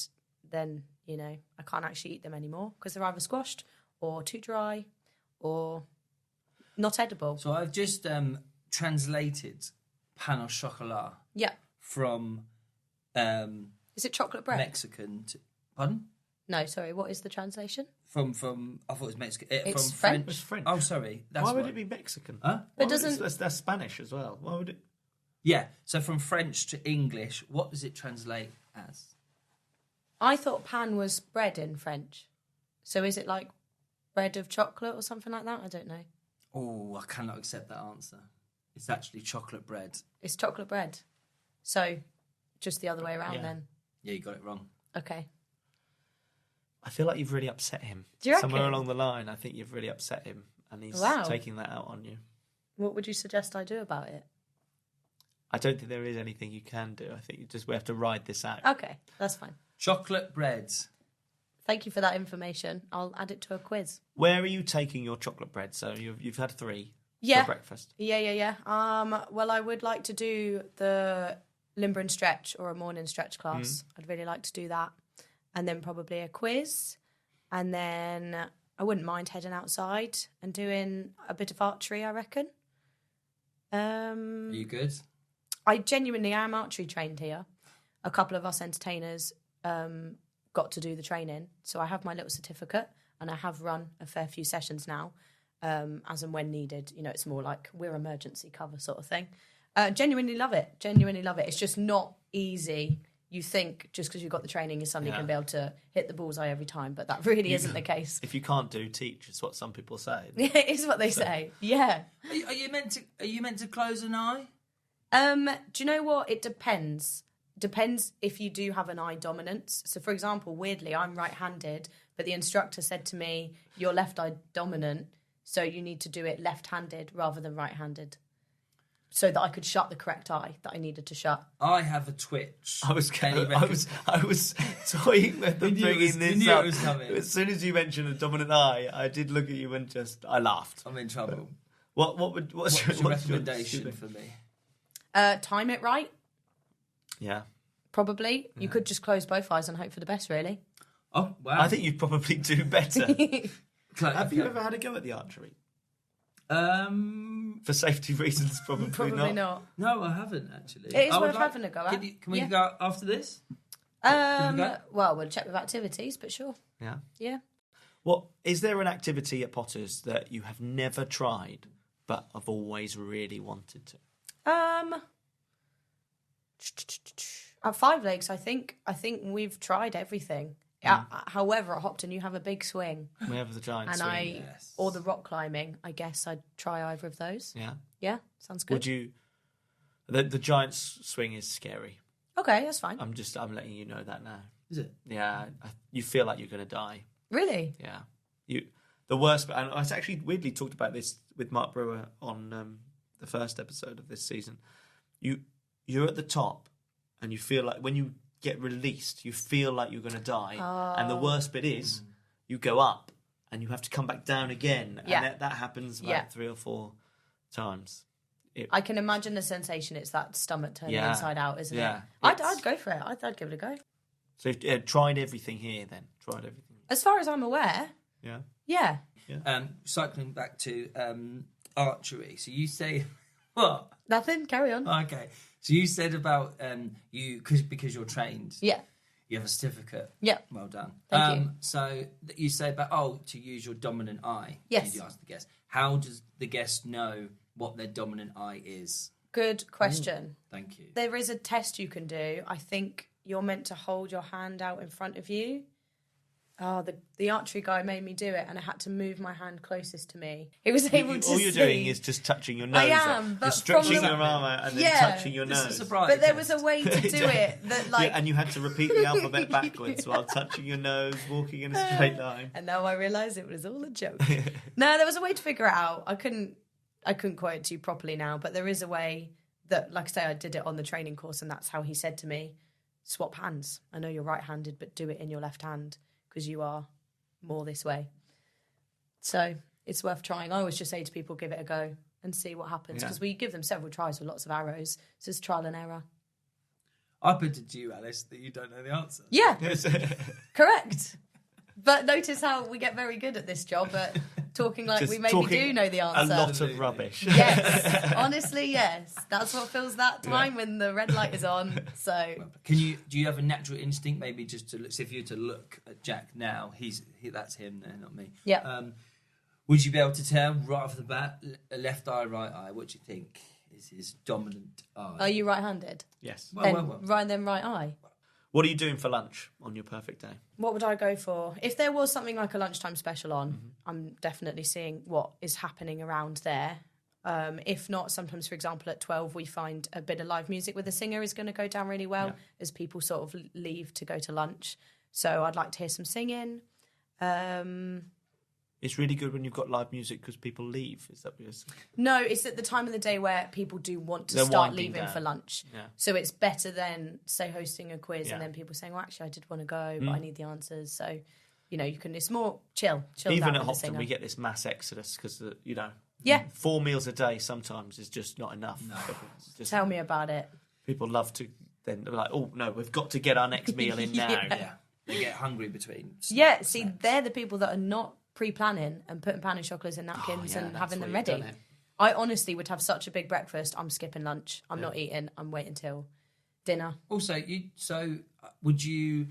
then I can't actually eat them anymore because they're either squashed or too dry or not edible. So I've just translated pan au chocolat Yeah. from Is it chocolate bread? Mexican to... Pardon? No, sorry. What is the translation? From I thought it was Mexican. It's from French. It's French. Oh, sorry. That's Why would right. it be Mexican? Huh? But doesn't- That's Spanish as well. Why would it? Yeah. So from French to English, what does it translate as? I thought pan was bread in French. So is it like bread of chocolate or something like that? I don't know. Oh, I cannot accept that answer. It's actually chocolate bread. It's chocolate bread. So just the other way around Yeah. then. Yeah, you got it wrong. Okay. I feel like you've really upset him. Do you reckon? Somewhere along the line, I think you've really upset him, and he's Wow. taking that out on you. What would you suggest I do about it? I don't think there is anything you can do. I think we have to ride this out. Okay, that's fine. Chocolate bread. Thank you for that information. I'll add it to a quiz. Where are you taking your chocolate bread? So you've had 3 Yeah. for breakfast. Yeah. Well, I would like to do the limber and stretch or a morning stretch class. I'd really like to do that. And then probably a quiz. And then I wouldn't mind heading outside and doing a bit of archery, I reckon. Are you good? I genuinely am archery trained here. A couple of us entertainers got to do the training. So I have my little certificate and I have run a fair few sessions now, as and when needed. It's more like we're emergency cover sort of thing. Genuinely love it. It's just not easy. You think just because you've got the training, you're suddenly going to be able to hit the bullseye every time, but that really isn't the case. If you can't do, teach. Is what some people say. It is what they say. Yeah. Are you meant to close an eye? Do you know what? It depends. Depends if you do have an eye dominance. So, for example, weirdly, I'm right-handed, but the instructor said to me, "You're left eye dominant, so you need to do it left-handed rather than right-handed." So that I could shut the correct eye that I needed to shut. I have a twitch. I was toying with them bringing this up. It was coming. As soon as you mentioned a dominant eye, I did look at you and I laughed. I'm in trouble. What's Your recommendation for me? Time it right, Yeah. probably. You could just close both eyes and hope for the best, really. Oh, wow. I think you'd probably do better. Have Have you ever had a go at the archery? Um, For safety reasons, probably, Probably not. no, I haven't actually. It is I would worth having a go at. Can we Yeah. go after this? go? Well, we'll check with activities, but sure. Yeah. Yeah. Well, is there an activity at Potter's that you have never tried but have always really wanted to? At 5 Legs, I think we've tried everything. However, at Hopton, you have a big swing, We have the giant and swing. Yes. or the rock climbing. I guess I'd try either of those. Yeah. Yeah, sounds good. Would you? The giant swing is scary. Okay, that's fine. I'm letting you know that now. Is it? Yeah, you feel like you're going to die. Really? Yeah. The worst, and I actually weirdly talked about this with Mark Brewer on the first episode of this season. You're at the top, and you feel like when you get released, you feel like you're going to die. And the worst bit is you go up, and you have to come back down again. Yeah. And that happens about 3 or 4 times. I can imagine the sensation. It's that stomach turning Yeah. inside out, isn't Yeah. it? I'd go for it. I'd give it a go. So you've tried everything here then? Tried everything? As far as I'm aware, Yeah. yeah. Cycling back to archery. So you say what? Nothing. Carry on. Okay. So you said about you because you're trained. Yeah. You have a certificate. Yeah. Well done. Thank you. So you say about to use your dominant eye. Yes. You ask the guest. How does the guest know what their dominant eye is? Good question. Thank you. There is a test you can do. I think you're meant to hold your hand out in front of you. Oh, the archery guy made me do it, and I had to move my hand closest to me. He was able to All you're see. doing is just touching your nose. I am, You're but stretching from the- your arm out and then Yeah. touching your This nose. is a surprise. But there was a way to do it that, like, Yeah, and you had to repeat the alphabet backwards while touching your nose, walking in a straight line. and now I realise it was all a joke. No, there was a way to figure it out. I couldn't quote it to you properly now, but there is a way that, like I say, I did it on the training course, and that's how he said to me, swap hands. I know you're right-handed, but do it in your left hand because you are more this way. So it's worth trying. I always just say to people, give it a go and see what happens, because we give them several tries with lots of arrows. So it's trial and error. I put it to you, Alice, that you don't know the answer. Yeah, correct. But notice how we get very good at this job at talking like Just we maybe talking do know the A answer. lot of rubbish. Yes, honestly, yes. That's what fills that time when the red light is on. So Do you have a natural instinct, maybe just to look? So if you were to look at Jack now, that's him there, not me. yeah, Would you be able to tell right off the bat, left eye, right eye? What do you think is his dominant eye? are you right-handed? Yes. Then right eye. What are you doing for lunch on your perfect day? What would I go for? If there was something like a lunchtime special on, I'm definitely seeing what is happening around there. If not, sometimes, for example, at 12, we find a bit of live music with a singer is going to go down really well as people sort of leave to go to lunch. So I'd like to hear some singing. It's really good when you've got live music because people leave. Is that what you're saying? No, it's at the time of the day where people do want to They're start winding leaving down. for lunch. Yeah. So it's better than, say, hosting a quiz and Yeah. then people saying, well, actually, I did want to go, but I need the answers. So, it's more chill Even out at with the Hopton, singer. we get this mass exodus because, Yeah. 4 meals a day sometimes is just not enough. Just, Tell me about it. people love to then they're like, oh, no, we've got to get our next meal in now. Yeah, they get hungry between. Yeah, see, they're the people that are not pre-planning and putting pan and chocolates in napkins and that's having them where you've ready. done it. I honestly would have such a big breakfast. I'm skipping lunch. I'm not eating. I'm waiting till dinner. Also, would you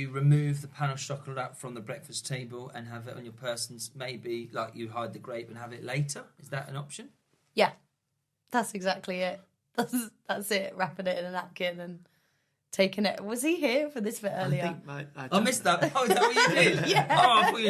remove the pan of chocolate out from the breakfast table and have it on your person's? Maybe like you hide the grape and have it later. Is that an option? Yeah, that's exactly it. That's it. Wrapping it in a napkin and taking it. Was he here for this bit earlier? I missed that. Oh, is that what you did? Yeah. Oh, I thought you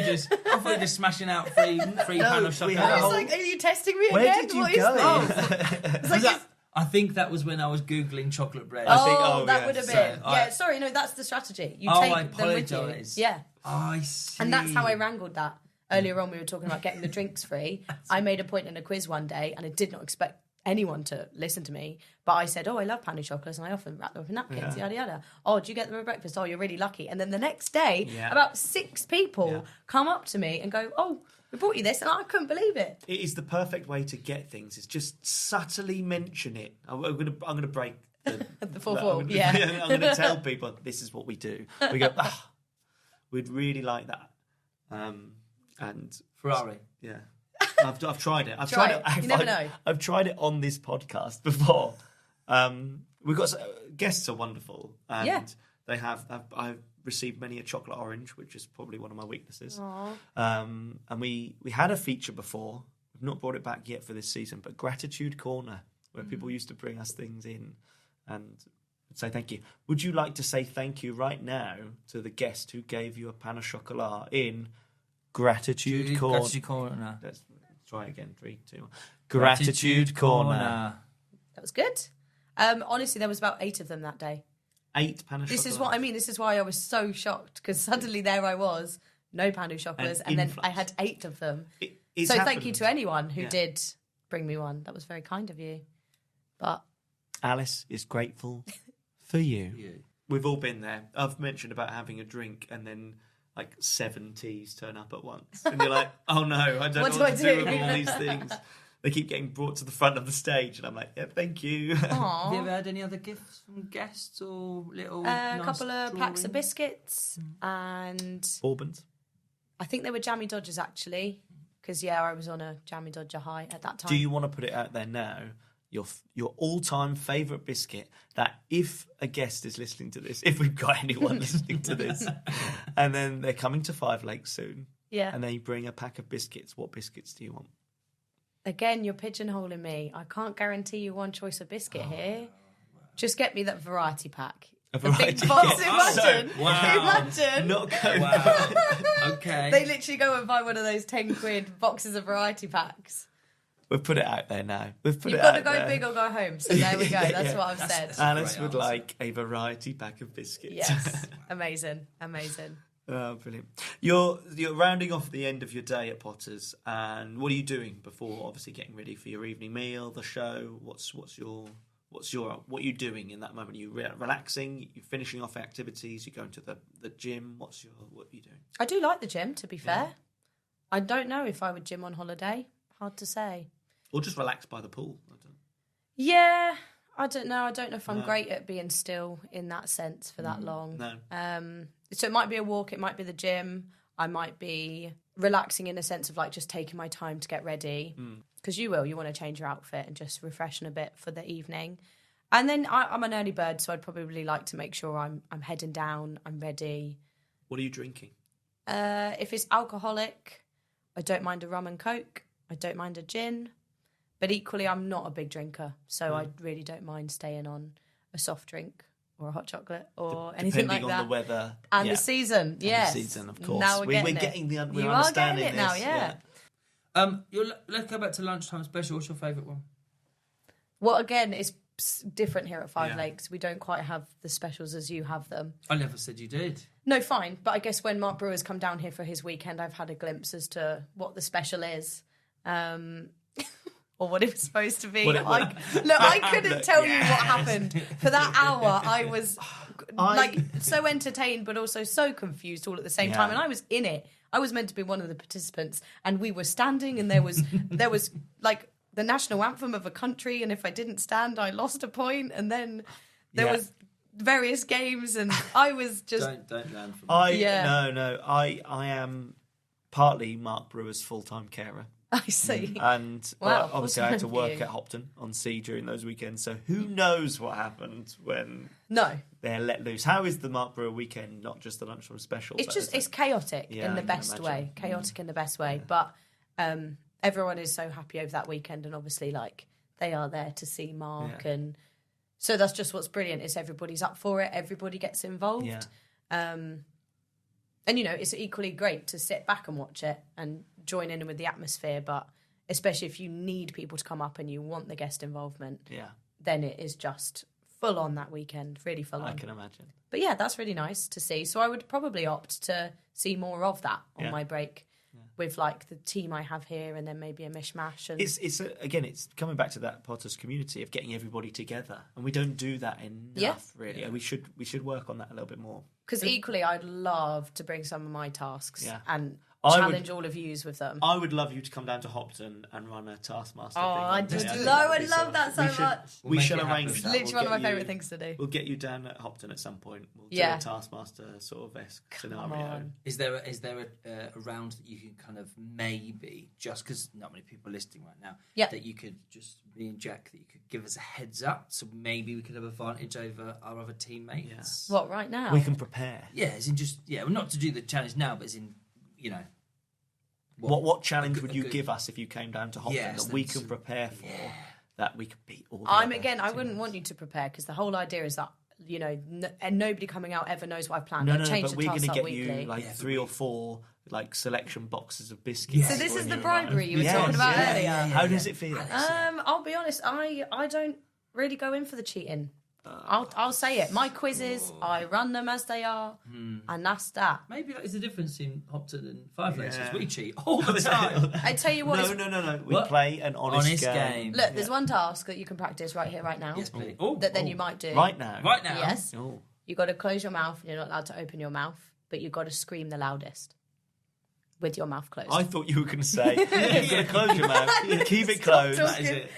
were just smashing out free pan of chocolate. I was like, are you testing me Where again? did you What is go? this? It's like, I think that was when I was Googling chocolate bread. that would have So been. Sorry, no, that's the strategy. You Oh, take I them with you. apologise. Yeah. I see. And that's how I wrangled that. Earlier on, we were talking about getting the drinks free. I made a point in a quiz one day, and I did not expect anyone to listen to me. But I said, I love panny chocolates, and I often wrap them up in napkins, yada, yada. Oh, do you get them at breakfast? Oh, you're really lucky. And then the next day, about 6 people come up to me and go, oh, we brought you this, and I couldn't believe it. It is the perfect way to get things. Is just subtly mention it. I'm gonna break The fourth I'm wall, gonna- yeah. I'm gonna tell people this is what we do. We go, we'd really like that. And Ferrari. yeah, I've tried it. I've Try tried it. it. You never know. I've tried it on this podcast before. We've got guests are wonderful, and Yeah. they have. I've received many a chocolate orange, which is probably one of my weaknesses. And we had a feature before. We've not brought it back yet for this season, but Gratitude Corner, where people used to bring us things in and say thank you. Would you like to say thank you right now to the guest who gave you a pan au chocolat in Gratitude Corner? Gratitude corner. Let's try again. 3, 2, 1. Gratitude Corner. That was good. Honestly, there was about 8 of them that day. 8 pan au This is chocolat. what I mean. This is why I was so shocked, because suddenly there I was, no pan au chocolats, and then influx. I had 8 of them. It's So thank happened. you to anyone who Yeah. did bring me one. That was very kind of you. But Alice is grateful for you. Yeah. We've all been there. I've mentioned about having a drink and then like 7 teas turn up at once. And you're like, oh no, I don't What know do what I to do do? with all these things. They keep getting brought to the front of the stage. And I'm like, yeah, thank you. Have you aw. ever had any other gifts from guests or little A nice couple of packs of drawings? biscuits, and Bourbons. I think they were Jammy Dodgers actually, because I was on a Jammy Dodger high at that time. Do you want to put it out there now? Your all-time favourite biscuit, that if a guest is listening to this, if we've got anyone listening to this, and then they're coming to Five Lakes soon, Yeah. and they bring a pack of biscuits, what biscuits do you want? Again, you're pigeonholing me. I can't guarantee you one choice of biscuit here. Just get me that variety pack. A The big variety box. pack. Imagine. So, wow. Imagine. not going. Wow. Okay. They literally go and buy one of those 10 quid boxes of variety packs. We've put it out there now. We've put You've it got out to go there. big or go home. So there we go. Yeah, That's yeah. what I've said. That's- Alice Great would answer. like a variety pack of biscuits. Yes. Amazing. Amazing. Oh, brilliant. You're rounding off the end of your day at Potter's, and what are you doing before obviously getting ready for your evening meal, the show? What are you doing in that moment? Are you relaxing? You finishing off activities? You going to the gym? What are you doing? I do like the gym, to be fair. I don't know if I would gym on holiday. Hard to say. Or just relax by the pool? I don't know. Yeah. I don't know. I don't know if I'm No. great at being still in that sense for that long. No. So it might be a walk, it might be the gym, I might be relaxing in a sense of like just taking my time to get ready. Because you want to change your outfit and just refreshen a bit for the evening. And then I'm an early bird, so I'd probably like to make sure I'm heading down, I'm ready. What are you drinking? If it's alcoholic, I don't mind a rum and coke. I don't mind a gin. But equally, I'm not a big drinker, so I really don't mind staying on a soft drink or a hot chocolate or anything like Depending that. on the weather. And yeah. the season, And yes. the season, of course. Now we're we're getting getting it. we're You are understanding getting it now, this, yeah. Let's go back to lunchtime special. What's your favourite one? Well, again, it's different here at Five Yeah. Lakes. We don't quite have the specials as you have them. I never said you did. No, fine. But I guess when Mark Brewer's come down here for his weekend, I've had a glimpse as to what the special is. Or what it was supposed to be. What it was. I couldn't Look, tell you what happened. For that hour, I was I- so entertained, but also so confused all at the same time. And I was in it. I was meant to be one of the participants, and we were standing, and there was like the national anthem of a country, and if I didn't stand, I lost a point, and then there Yeah. was various games, and I was just Don't learn from I am partly Mark Brewer's full-time carer. I see. And Wow, obviously I had to what's wrong with work you? at Hopton on sea during those weekends, so who knows what happened when No, they're let loose. How is the Mark Brewer weekend, not just the lunchtime special? it's but just is it's chaotic Yeah, in the I can best imagine. way. Chaotic in the best way, but everyone is so happy over that weekend, and obviously, like they are there to see Mark, Yeah. and so that's just what's brilliant. Is everybody's up for it? Everybody gets involved. Yeah. And it's equally great to sit back and watch it and join in with the atmosphere, but especially if you need people to come up and you want the guest involvement, Yeah, then it is just full on that weekend, really full I on. can imagine. But yeah, that's really nice to see. So I would probably opt to see more of that on Yeah. my break with like the team I have here, and then maybe a mishmash. And Again, it's coming back to that Potter's community of getting everybody together, and we don't do that enough. Really, we should work on that a little bit more. because equally, I'd love to bring some of my tasks Yeah. and I would- challenge all of yous with them. I would love you to come down to Hopton and run a Taskmaster. Oh, thing I one day. just I think love- that'd I be love that so we should- much. We'll We make shall it happen. arrange It's that. literally We'll one of my get favourite you- things to do. We'll get you down at Hopton at some point. We'll do Yeah. a Taskmaster sort of esque Come scenario. on. Is there a round that you can kind of maybe, just because not many people are listening right now, Yeah. that you could just, me and Jack, that you could give us a heads up, so maybe we could have advantage over our other teammates? What, right now? We can prepare. Yeah, as in just, well, not to do the challenge now, but as in, What challenge a would you good- give us if you came down to Hopton Yes, that we that's- can prepare for, that we could beat all the I other wouldn't teams? want you to prepare, because the whole idea is that, and nobody coming out ever knows what I've planned. No, I've no, changed but the we're going tasks to up get weekly. you like Yeah, 3 or 4 like selection boxes of biscuits. So this when is the you bribery arrive. you were Yes, talking about yeah. earlier. How does it feel? I'll be honest, I don't really go in for the cheating. I'll say it. My quizzes, I run them as they are, and that's that. Maybe that is the difference in Hopton and Five Lakes. We cheat all the time. I tell you what. No. We What? play an honest game. Look, there's one task that you can practice right here, right now. Yes, please. That then you might do. Right now. Right now. Yes. Oh. You got to close your mouth, and you're not allowed to open your mouth, but you've got to scream the loudest with your mouth closed. I thought you were going to say, you've got to close your mouth, keep it closed, That is it.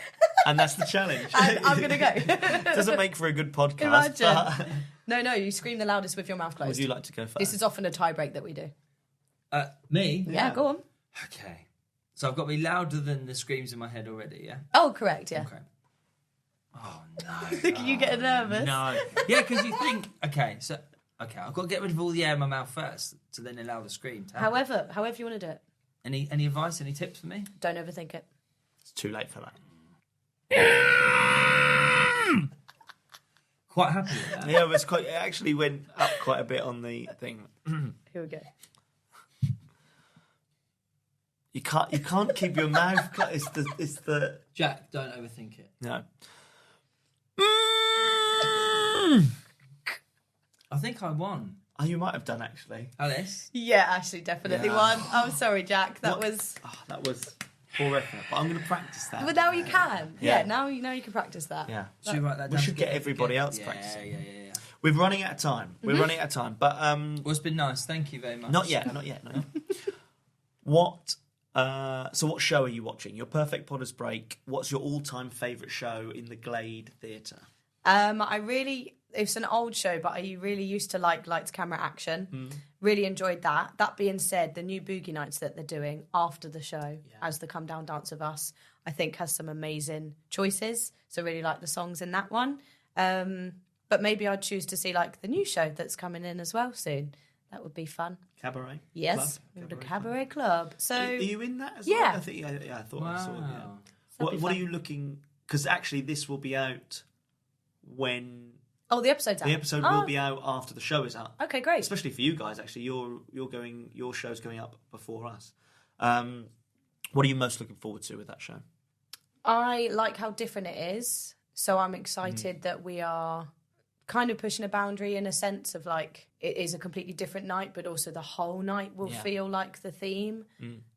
and that's the challenge. And I'm going to go. Doesn't make for a good podcast. Imagine. No, you scream the loudest with your mouth But would closed. you like to go first? This is often a tie break that we do. Me? Yeah, go on. Okay. So I've got to be louder than the screams in my head already, yeah? Oh, correct, yeah. Okay. Oh, no. You get nervous. No. Yeah, because you think, I've got to get rid of all the air in my mouth first to then allow the scream to happen. However you want to do it. Any advice, any tips for me? Don't overthink it. It's too late for that. Quite happy with that. Yeah, it actually went up quite a bit on the thing. Here we go. You can't keep your mouth closed. It's the Jack, don't overthink it. no. I think I won. Oh, you might have done actually. Alice? Yeah, Ashley definitely won. I'm sorry, Jack. That was... That was poor effort, but I'm going to practice that. But now you can. Yeah. Yeah, now you can practice that. Yeah. Should we write that We down should get together? everybody else Yeah, practicing. Yeah. We're running out of time. We're running out of time, but Well, it's been nice. Thank you very much. not yet. What? So what show are you watching? Your Perfect Potter's Break. What's your all-time favourite show in the Glade Theatre? It's an old show, but I really used to like lights, camera, action. Really enjoyed that. That being said, the new Boogie Nights that they're doing after the show, as the Come Down Dance with Us, I think has some amazing choices. So really like the songs in that one. But maybe I'd choose to see like the new show that's coming in as well soon. That would be fun. Cabaret? Yes, the Cabaret Club. So Are you in that as Yeah. well? I think, I thought I saw it. Yeah. Wow. That'd be What are fun. you looking... Because actually this will be out when... Oh, the episode's out. The episode will be out after the show is out. Okay, great. Especially for you guys, actually. Your show's going up before us. What are you most looking forward to with that show? I like how different it is. So I'm excited that we are kind of pushing a boundary in a sense of like it is a completely different night, but also the whole night will feel like the theme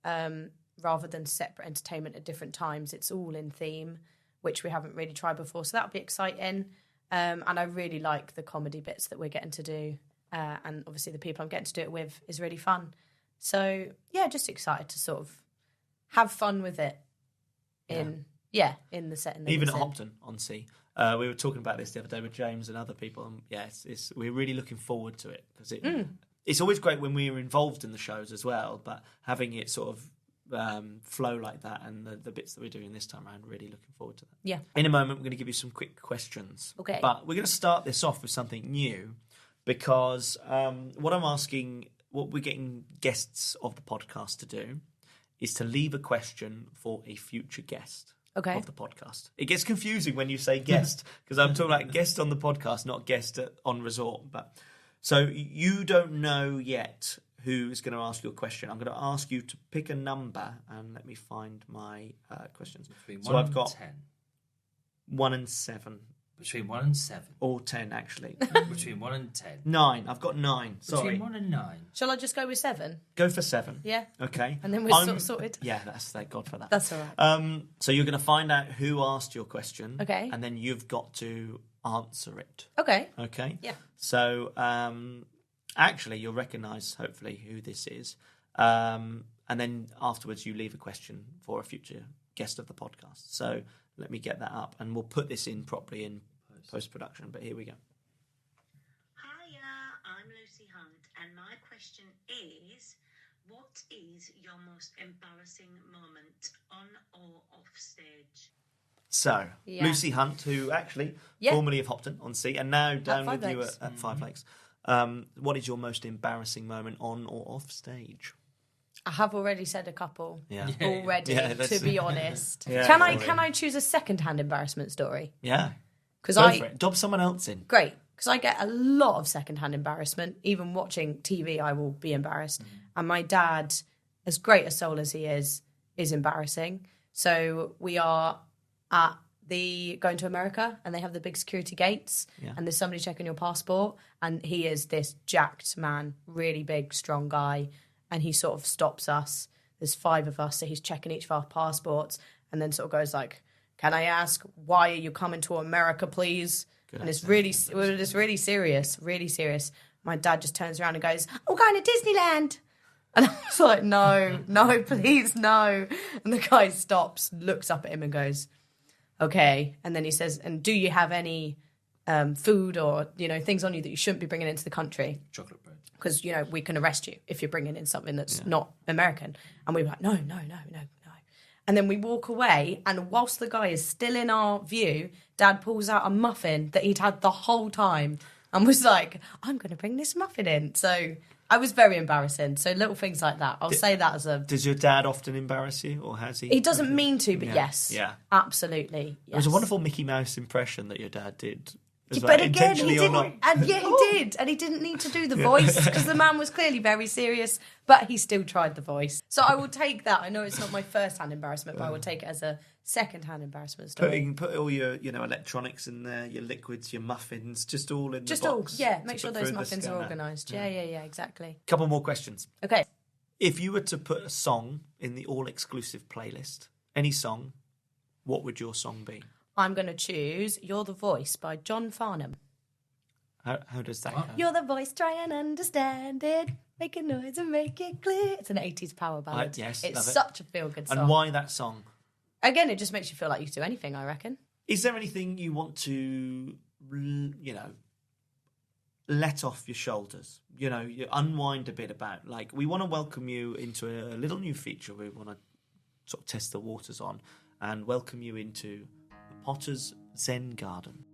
rather than separate entertainment at different times. It's all in theme, which we haven't really tried before. So that'll be exciting. And I really like the comedy bits that we're getting to do. And obviously the people I'm getting to do it with is really fun. So, yeah, just excited to sort of have fun with it in the setting. Even at Hopton on Sea. We were talking about this the other day with James and other people. And we're really looking forward to it. Because it's always great when we're involved in the shows as well. But having it sort of flow like that and the bits that we're doing this time around, really looking forward to that. Yeah. In a moment, we're going to give you some quick questions. Okay. But we're going to start this off with something new because what we're getting guests of the podcast to do is to leave a question for a future guest of the podcast. It gets confusing when you say guest because I'm talking about guest on the podcast, not guest on resort. But so you don't know yet who is going to ask you a question. I'm going to ask you to pick a number and let me find my questions. Between So 1 I've got 10. 1 and 7. Between 1 and 7. Or 10, actually. Between 1 and 10. 9. I've got 9. Sorry. Between 1 and 9. Shall I just go with 7? Go for 7. Yeah. Okay. And then we're sorted. Yeah, thank God for that. That's all right. So you're going to find out who asked your question. Okay. And then you've got to answer it. Okay. Okay? Yeah. So actually, you'll recognise, hopefully, who this is. And then afterwards, you leave a question for a future guest of the podcast. So let me get that up. And we'll put this in properly in post-production. But here we go. Hiya, I'm Lucy Hunt, and my question is, what is your most embarrassing moment on or off stage? So, Yeah. Lucy Hunt, who actually formerly of Hopton on Sea and now down Five with you Lakes. at Five Lakes. What is your most embarrassing moment on or off stage? I have already said a couple already, Yeah, that's- to be honest. Yeah, can sorry. I choose a second-hand embarrassment story? Yeah. Because Go for it. Dob someone else in. Great, because I get a lot of second-hand embarrassment. Even watching TV, I will be embarrassed. And my dad, as great a soul as he is embarrassing. So we are at going to America and they have the big security gates and there's somebody checking your passport and he is this jacked man, really big, strong guy, and he sort of stops us. There's 5 of us, so he's checking each of our passports and then sort of goes like, "Can I ask, why are you coming to America, please?" And it's really serious, really serious. My dad just turns around and goes, "I'm going to Disneyland." And I was like, no, please, no. And the guy stops, looks up at him and goes, "Okay." And then he says, "And do you have any food or, things on you that you shouldn't be bringing into the country? Chocolate bread. Because, we can arrest you if you're bringing in something that's not American." And we were like, no. And then we walk away, and whilst the guy is still in our view, Dad pulls out a muffin that he'd had the whole time and was like, "I'm going to bring this muffin in." So I was very embarrassing. So little things like that. I'll say that as a... Does your dad often embarrass you, or has he? He doesn't mean to, but yes. Yeah. Absolutely. Yes. It was a wonderful Mickey Mouse impression that your dad did. But again, he didn't. And he did. And he didn't need to do the voice because the man was clearly very serious, but he still tried the voice. So I will take that. I know it's not my first-hand embarrassment, but I will take it as a second-hand embarrassment story. Put all your, electronics in there, your liquids, your muffins, just all in the box. Make sure those muffins are organised. Yeah, exactly. Couple more questions. Okay. If you were to put a song in the all-exclusive playlist, any song, what would your song be? I'm going to choose "You're the Voice" by John Farnham. How does that go? You're the voice, try and understand it. Make a noise and make it clear. It's an 80s power ballad. Yes, it's love it. such a feel-good song. And why that song? Again, it just makes you feel like you can do anything, I reckon. Is there anything you want to, let off your shoulders? You unwind a bit about. Like, we want to welcome you into a little new feature we want to sort of test the waters on and welcome you into the Potter's Zen Garden.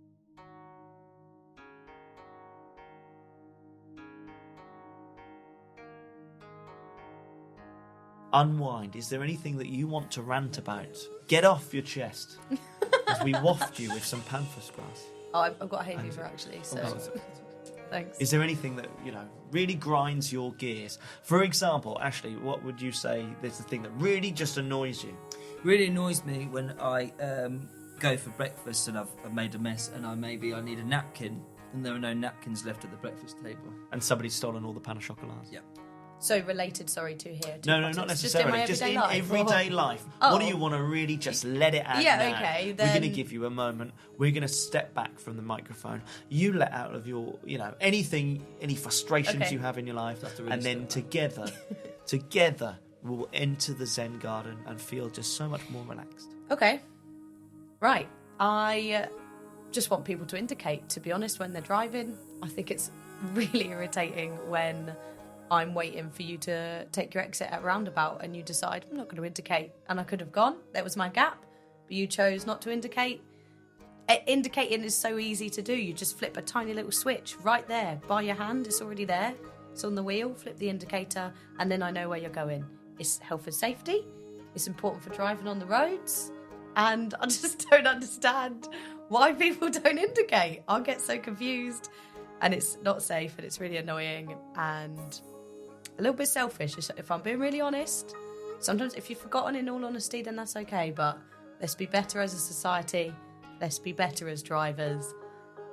Unwind. Is there anything that you want to rant about? Get off your chest as we waft you with some pampas grass. Oh, I've got hay fever actually, so thanks. Is there anything that, really grinds your gears? For example, Ashley, what would you say is the thing that really just annoys you? Really annoys me when I go for breakfast and I've made a mess and I need a napkin and there are no napkins left at the breakfast table. And somebody's stolen all the pain au chocolats? Yeah. So related, to here. No, not necessarily. Just in everyday life. What do you want to really just let it out now? Okay. We're going to give you a moment. We're going to step back from the microphone. You let out of your, anything, any frustrations you have in your life, and then together, we'll enter the Zen Garden and feel just so much more relaxed. Okay. Right. I just want people to indicate, to be honest, when they're driving. I think it's really irritating when I'm waiting for you to take your exit at roundabout and you decide, I'm not going to indicate. And I could have gone. There was my gap. But you chose not to indicate. Indicating is so easy to do. You just flip a tiny little switch right there by your hand. It's already there. It's on the wheel. Flip the indicator and then I know where you're going. It's health and safety. It's important for driving on the roads. And I just don't understand why people don't indicate. I get so confused. And it's not safe and it's really annoying and a little bit selfish, if I'm being really honest. Sometimes if you've forgotten, in all honesty, then that's okay. But let's be better as a society. Let's be better as drivers.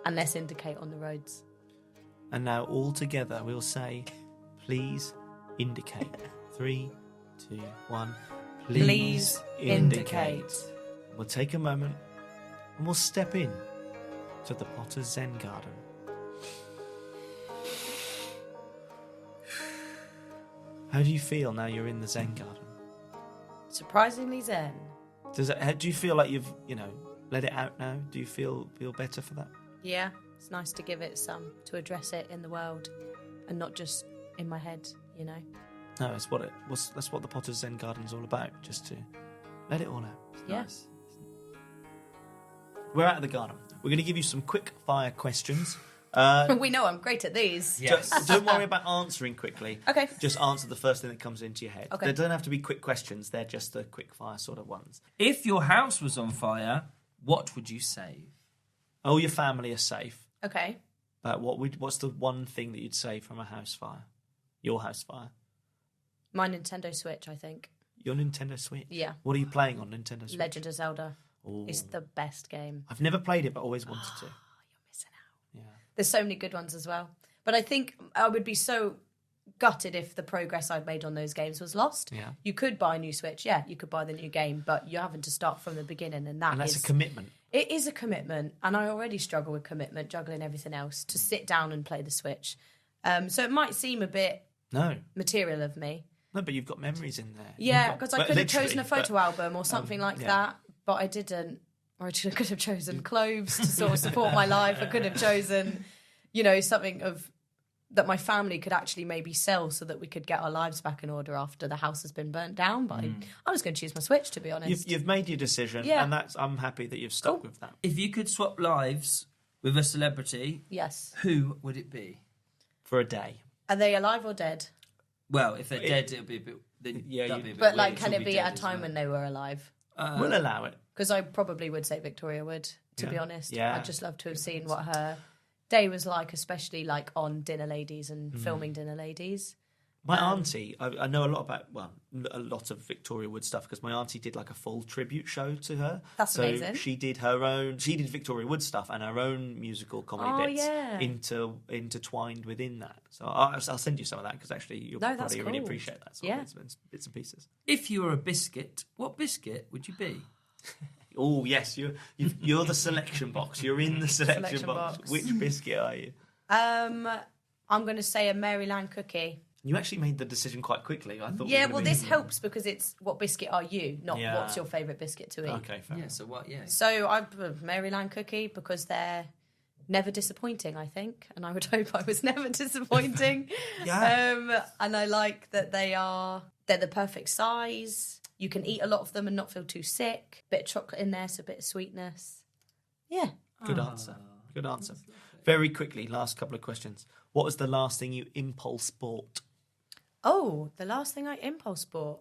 And let's indicate on the roads. And now all together we'll say, please indicate. 3, 2, 1. Please indicate. We'll take a moment and we'll step in to the Potter's Zen Garden. How do you feel now you're in the Zen Garden? Surprisingly zen. Do you feel like you've, let it out now? Do you feel better for that? Yeah, it's nice to give it some, to address it in the world and not just in my head, No, that's what the Potter's Zen Garden's all about, just to let it all out. It's nice. We're out of the garden. We're going to give you some quick fire questions. We know I'm great at these. Yes. Don't worry about answering quickly. Okay. Just answer the first thing that comes into your head. Okay. They don't have to be quick questions. They're just the quick fire sort of ones. If your house was on fire, what would you save? Oh, your family are safe. Okay. But what's the one thing that you'd save from a house fire? Your house fire? My Nintendo Switch, I think. Your Nintendo Switch? Yeah. What are you playing on Nintendo Switch? Legend of Zelda. Ooh. It's the best game. I've never played it, but always wanted to. You're missing out. Yeah. There's so many good ones as well. But I think I would be so gutted if the progress I'd made on those games was lost. Yeah. You could buy a new Switch, yeah, you could buy the new game, but you're having to start from the beginning, and And that's a commitment. It is a commitment, and I already struggle with commitment, juggling everything else, to sit down and play the Switch. So it might seem a bit material of me. No, but you've got memories in there. Yeah, because I But could have literally, chosen a photo album or something like that, but I didn't. Or I could have chosen clothes to sort of support my life. I could have chosen, something that my family could actually maybe sell so that we could get our lives back in order after the house has been burnt down. But I was going to choose my Switch, to be honest. You've made your decision, and I'm happy that you've stuck with that. If you could swap lives with a celebrity, Yes. who would it be? For a day. Are they alive or dead? Well, if they're dead, it'll be a bit. Then Yeah, that'd be a bit But weird. can She'll it be dead, at a time isn't when it? they were alive? We'll allow it. Because I probably would say Victoria would, to be honest. Yeah. I'd just love to have seen what her day was like, especially like on Dinner Ladies and filming Dinner Ladies. My auntie, I know a lot about, a lot of Victoria Wood stuff because my auntie did like a full tribute show to her. That's amazing. She did Victoria Wood stuff and her own musical comedy bits intertwined within that. So I'll send you some of that because actually you'll probably really appreciate that sort of bits and pieces. If you were a biscuit, what biscuit would you be? Oh yes, you're the selection box. You're in the selection box. Which biscuit are you? I'm going to say a Maryland cookie. You actually made the decision quite quickly. I thought. Yeah, well, this helps because it's what biscuit are you, not Yeah. what's your favourite biscuit to eat. Okay, fair. Yeah. So what? Yeah. So I'm a Maryland cookie because they're never disappointing, I think, and I would hope I was never disappointing. Yeah. And I like that they're the perfect size. You can eat a lot of them and not feel too sick. Bit of chocolate in there, so a bit of sweetness. Yeah. Good answer. Good answer. Very quickly, last couple of questions. What was the last thing you impulse bought? Oh, the last thing I impulse bought.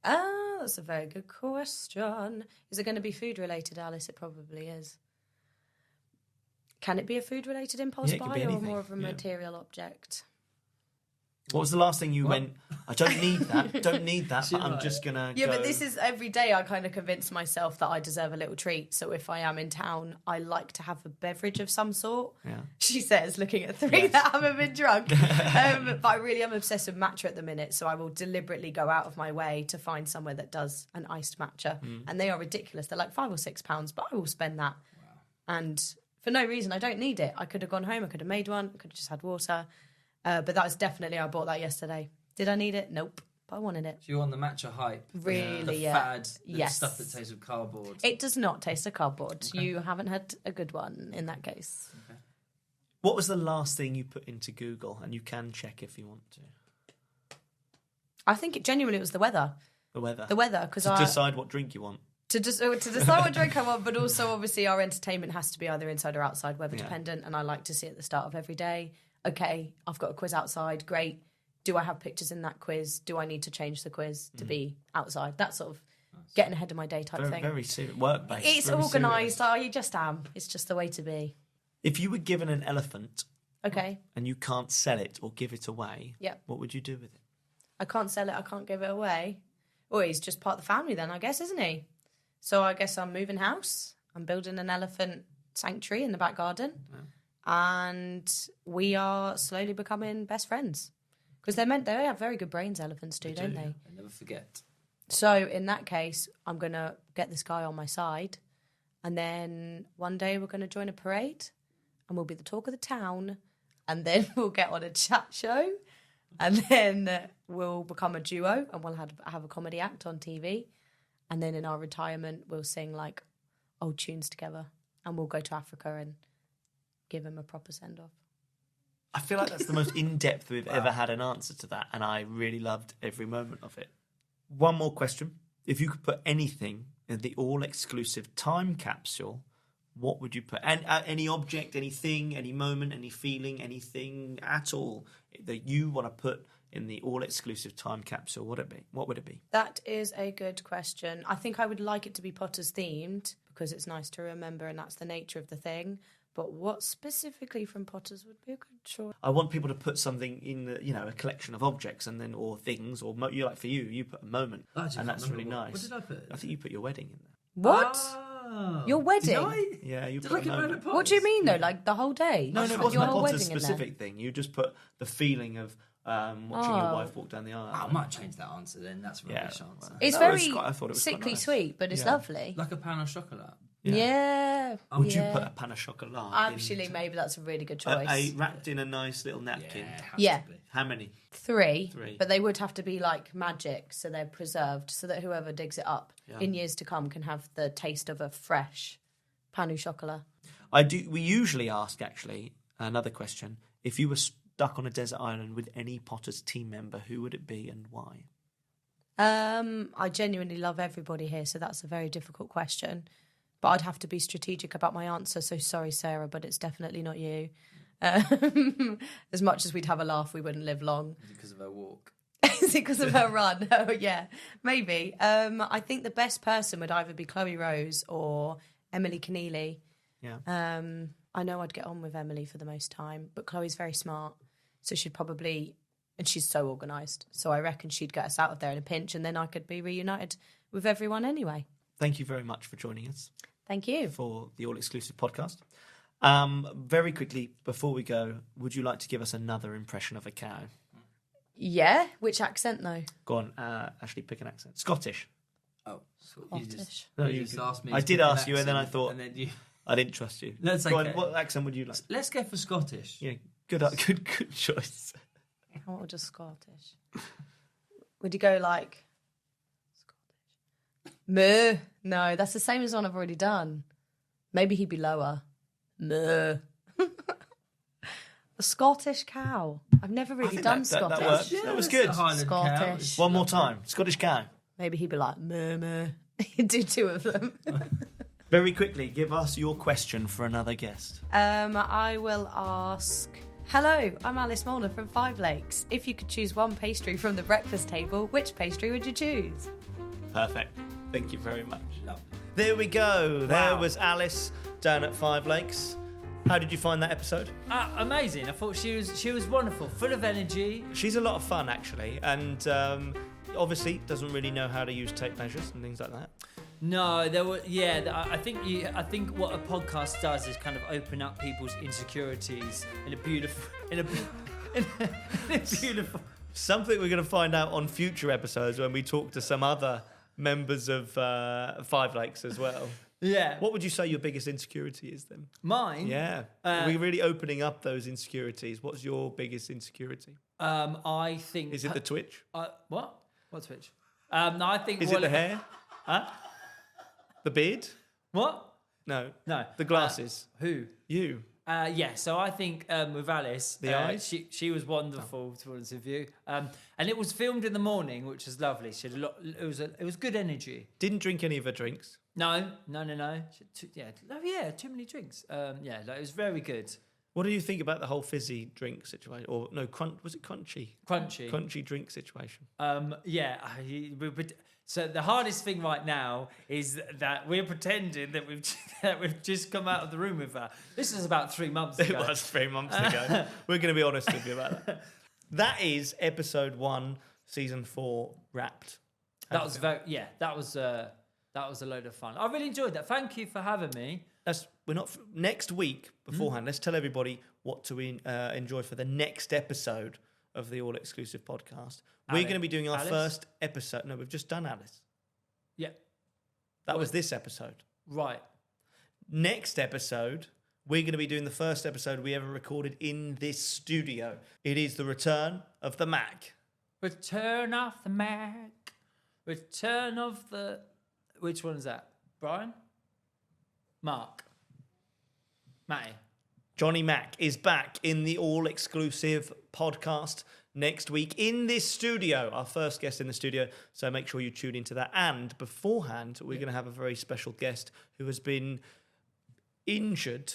That's a very good question. Is it going to be food related, Alice? It probably is. Can it be a food related impulse Yeah, it could buy be or anything, more of a yeah. material object? What was the last thing you went, I don't need that, but I'm just going to Yeah, but this is every day I kind of convince myself that I deserve a little treat. So if I am in town, I like to have a beverage of some sort. Yeah. She says, looking at three that haven't been drunk. But I really am obsessed with matcha at the minute. So I will deliberately go out of my way to find somewhere that does an iced matcha. And they are ridiculous. They're like £5 or £6, but I will spend that. Wow. And for no reason, I don't need it. I could have gone home, I could have made one, I could have just had water. But that was definitely, I bought that yesterday. Did I need it? Nope. But I wanted it. So you're on the matcha hype. Really, the yeah. fad, the Yes. stuff that tastes of cardboard. It does not taste of cardboard. Okay. You haven't had a good one in that case. Okay. What was the last thing you put into Google? And you can check if you want to. I think it genuinely was the weather. The weather. The weather, because to decide what drink you want. To decide what drink I want, but also obviously our entertainment has to be either inside or outside, weather dependent, and I like to see at the start of every day, okay, I've got a quiz outside, great. Do I have pictures in that quiz? Do I need to change the quiz to be outside? That sort of getting ahead of my day type thing. Very serious, work-based. It's organised. I just am. It's just the way to be. If you were given an elephant, okay, and you can't sell it or give it away, yep, what would you do with it? I can't sell it. I can't give it away. Well, he's just part of the family then, I guess, isn't he? So I guess I'm moving house. I'm building an elephant sanctuary in the back garden. Yeah. And we are slowly becoming best friends. Because they have very good brains, elephants do, don't they? I never forget. So in that case, I'm going to get this guy on my side. And then one day we're going to join a parade. And we'll be the talk of the town. And then we'll get on a chat show. And then we'll become a duo. And we'll have a comedy act on TV. And then in our retirement, we'll sing like old tunes together. And we'll go to Africa and give him a proper send-off. I feel like that's the most in-depth we've ever had an answer to that. And I really loved every moment of it. One more question. If you could put anything in the all-exclusive time capsule, what would you put? And any object, anything, any moment, any feeling, anything at all that you want to put in the all-exclusive time capsule, what would it be? That is a good question. I think I would like it to be Potter's themed because it's nice to remember and that's the nature of the thing. But what specifically from Potter's would be a good choice? I want people to put something in the, a collection of objects and then or things or you put a moment, and that's really nice. What did I put? I think you put your wedding in there. What? Oh. Your wedding? Did I? Yeah, you Did put I a get note. married at Potter's? What do you mean though? Like the whole day? No, Like, it your wasn't a whole Potter's wedding in there? specific thing. You just put the feeling of watching your Oh. wife walk down the aisle. I might change that answer then. That's a Yeah, rubbish answer. It's No, very I thought it was quite sickly nice. sweet, but it's Yeah. lovely. Like a pan au chocolat. Yeah. Would yeah. you put a pan au chocolat? Actually, maybe that's a really good choice. Wrapped in a nice little napkin. Has Yeah. to be. How many? Three, Three. but they would have to be like magic, so they're preserved, so that whoever digs it up Yeah. in years to come can have the taste of a fresh pan au chocolat. We usually ask actually another question. If you were stuck on a desert island with any Potter's team member, who would it be and why? I genuinely love everybody here, so that's a very difficult question. But I'd have to be strategic about my answer, so sorry, Sarah, but it's definitely not you. As much as we'd have a laugh, we wouldn't live long. Because of her walk. Is it because of her run? Oh, yeah, maybe. I think the best person would either be Chloe Rose or Emily Keneally. Yeah. I know I'd get on with Emily for the most time, but Chloe's very smart, so she'd probably... And she's so organised, so I reckon she'd get us out of there in a pinch, and then I could be reunited with everyone anyway. Thank you very much for joining us Thank you. for the all-exclusive podcast. Very quickly, before we go, would you like to give us another impression of a cow? Yeah? Which accent, though? Go on, Ashley, pick an accent. Scottish. Oh, so Scottish. No, you you just can- asked me. I to did pick an ask you, and then I accent, thought- and then you... I didn't trust you. That's Go okay. on, what accent would you like? Let's go for Scottish. Yeah, good choice. Or just Scottish? Would you go like... Scottish? Moo. No, that's the same as one I've already done. Maybe he'd be lower. Moo. A Scottish cow. I've never really done that Scottish. works. That was good. a Highland cow. Scottish. One more time. Scottish cow. Maybe he'd be like, moo, moo. He'd do two of them. Very quickly, give us your question for another guest. I will ask... Hello, I'm Alice Molnar from Five Lakes. If you could choose one pastry from the breakfast table, which pastry would you choose? Perfect. Thank you very much. There we go. There was Alice down at Five Lakes. How did you find that episode? Amazing. I thought she was wonderful, full of energy. She's a lot of fun, actually, and obviously doesn't really know how to use tape measures and things like that. No, there were. Yeah, I think what a podcast does is kind of open up people's insecurities in a beautiful, in a beautiful. Something we're going to find out on future episodes when we talk to some other members of Five Lakes as well. Yeah. What would you say your biggest insecurity is then? Mine? Yeah. We're really opening up those insecurities. What's your biggest insecurity? I think. Is it the twitch? What? What's which? No, I think. Is it the hair? Huh? The beard? What? No. No. The glasses? Who? You? Yeah, so I think with Alice, The eyes? she was wonderful, to be honest with you. And it was filmed in the morning, which was lovely. She had a lot. It was good energy. Didn't drink any of her drinks. No. She had too many drinks. It was very good. What do you think about the whole fizzy drink situation? Or no, was it crunchy? Crunchy. Crunchy drink situation. So the hardest thing right now is that we're pretending that we've just come out of the room with her. This was about 3 months ago. It was 3 months ago. We're going to be honest with you about that. That is episode 1, season 4 wrapped. That was a load of fun. I really enjoyed that. Thank you for having me. Next week beforehand. Let's tell everybody what to enjoy for the next episode of the all exclusive podcast. We're going to be doing our first episode. No, we've just done Alice. Yeah. That was this episode. Right. Next episode, we're going to be doing the first episode we ever recorded in this studio. It is the return of the Mac. Return of the Mac. Return of the... Which one is that? Brian? Mark? Matty? Johnny Mac is back in the all-exclusive podcast next week in this studio, our first guest in the studio, so make sure you tune into that. And beforehand, we're going to have a very special guest who has been injured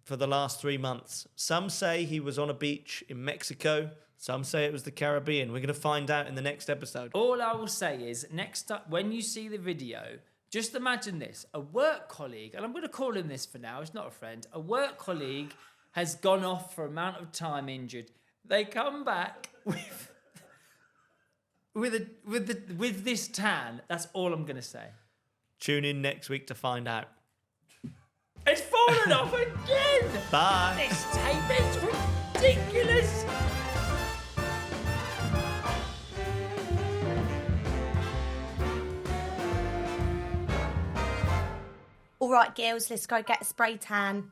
for the last 3 months. Some say he was on a beach in Mexico. Some say it was the Caribbean. We're going to find out in the next episode. All I will say is, next up, when you see the video, just imagine this. A work colleague, and I'm going to call him this for now, it's not a friend, a work colleague has gone off for amount of time injured. They come back with this tan. That's all I'm going to say. Tune in next week to find out. It's fallen off again! Bye. This tape is ridiculous! All right, girls, let's go get a spray tan.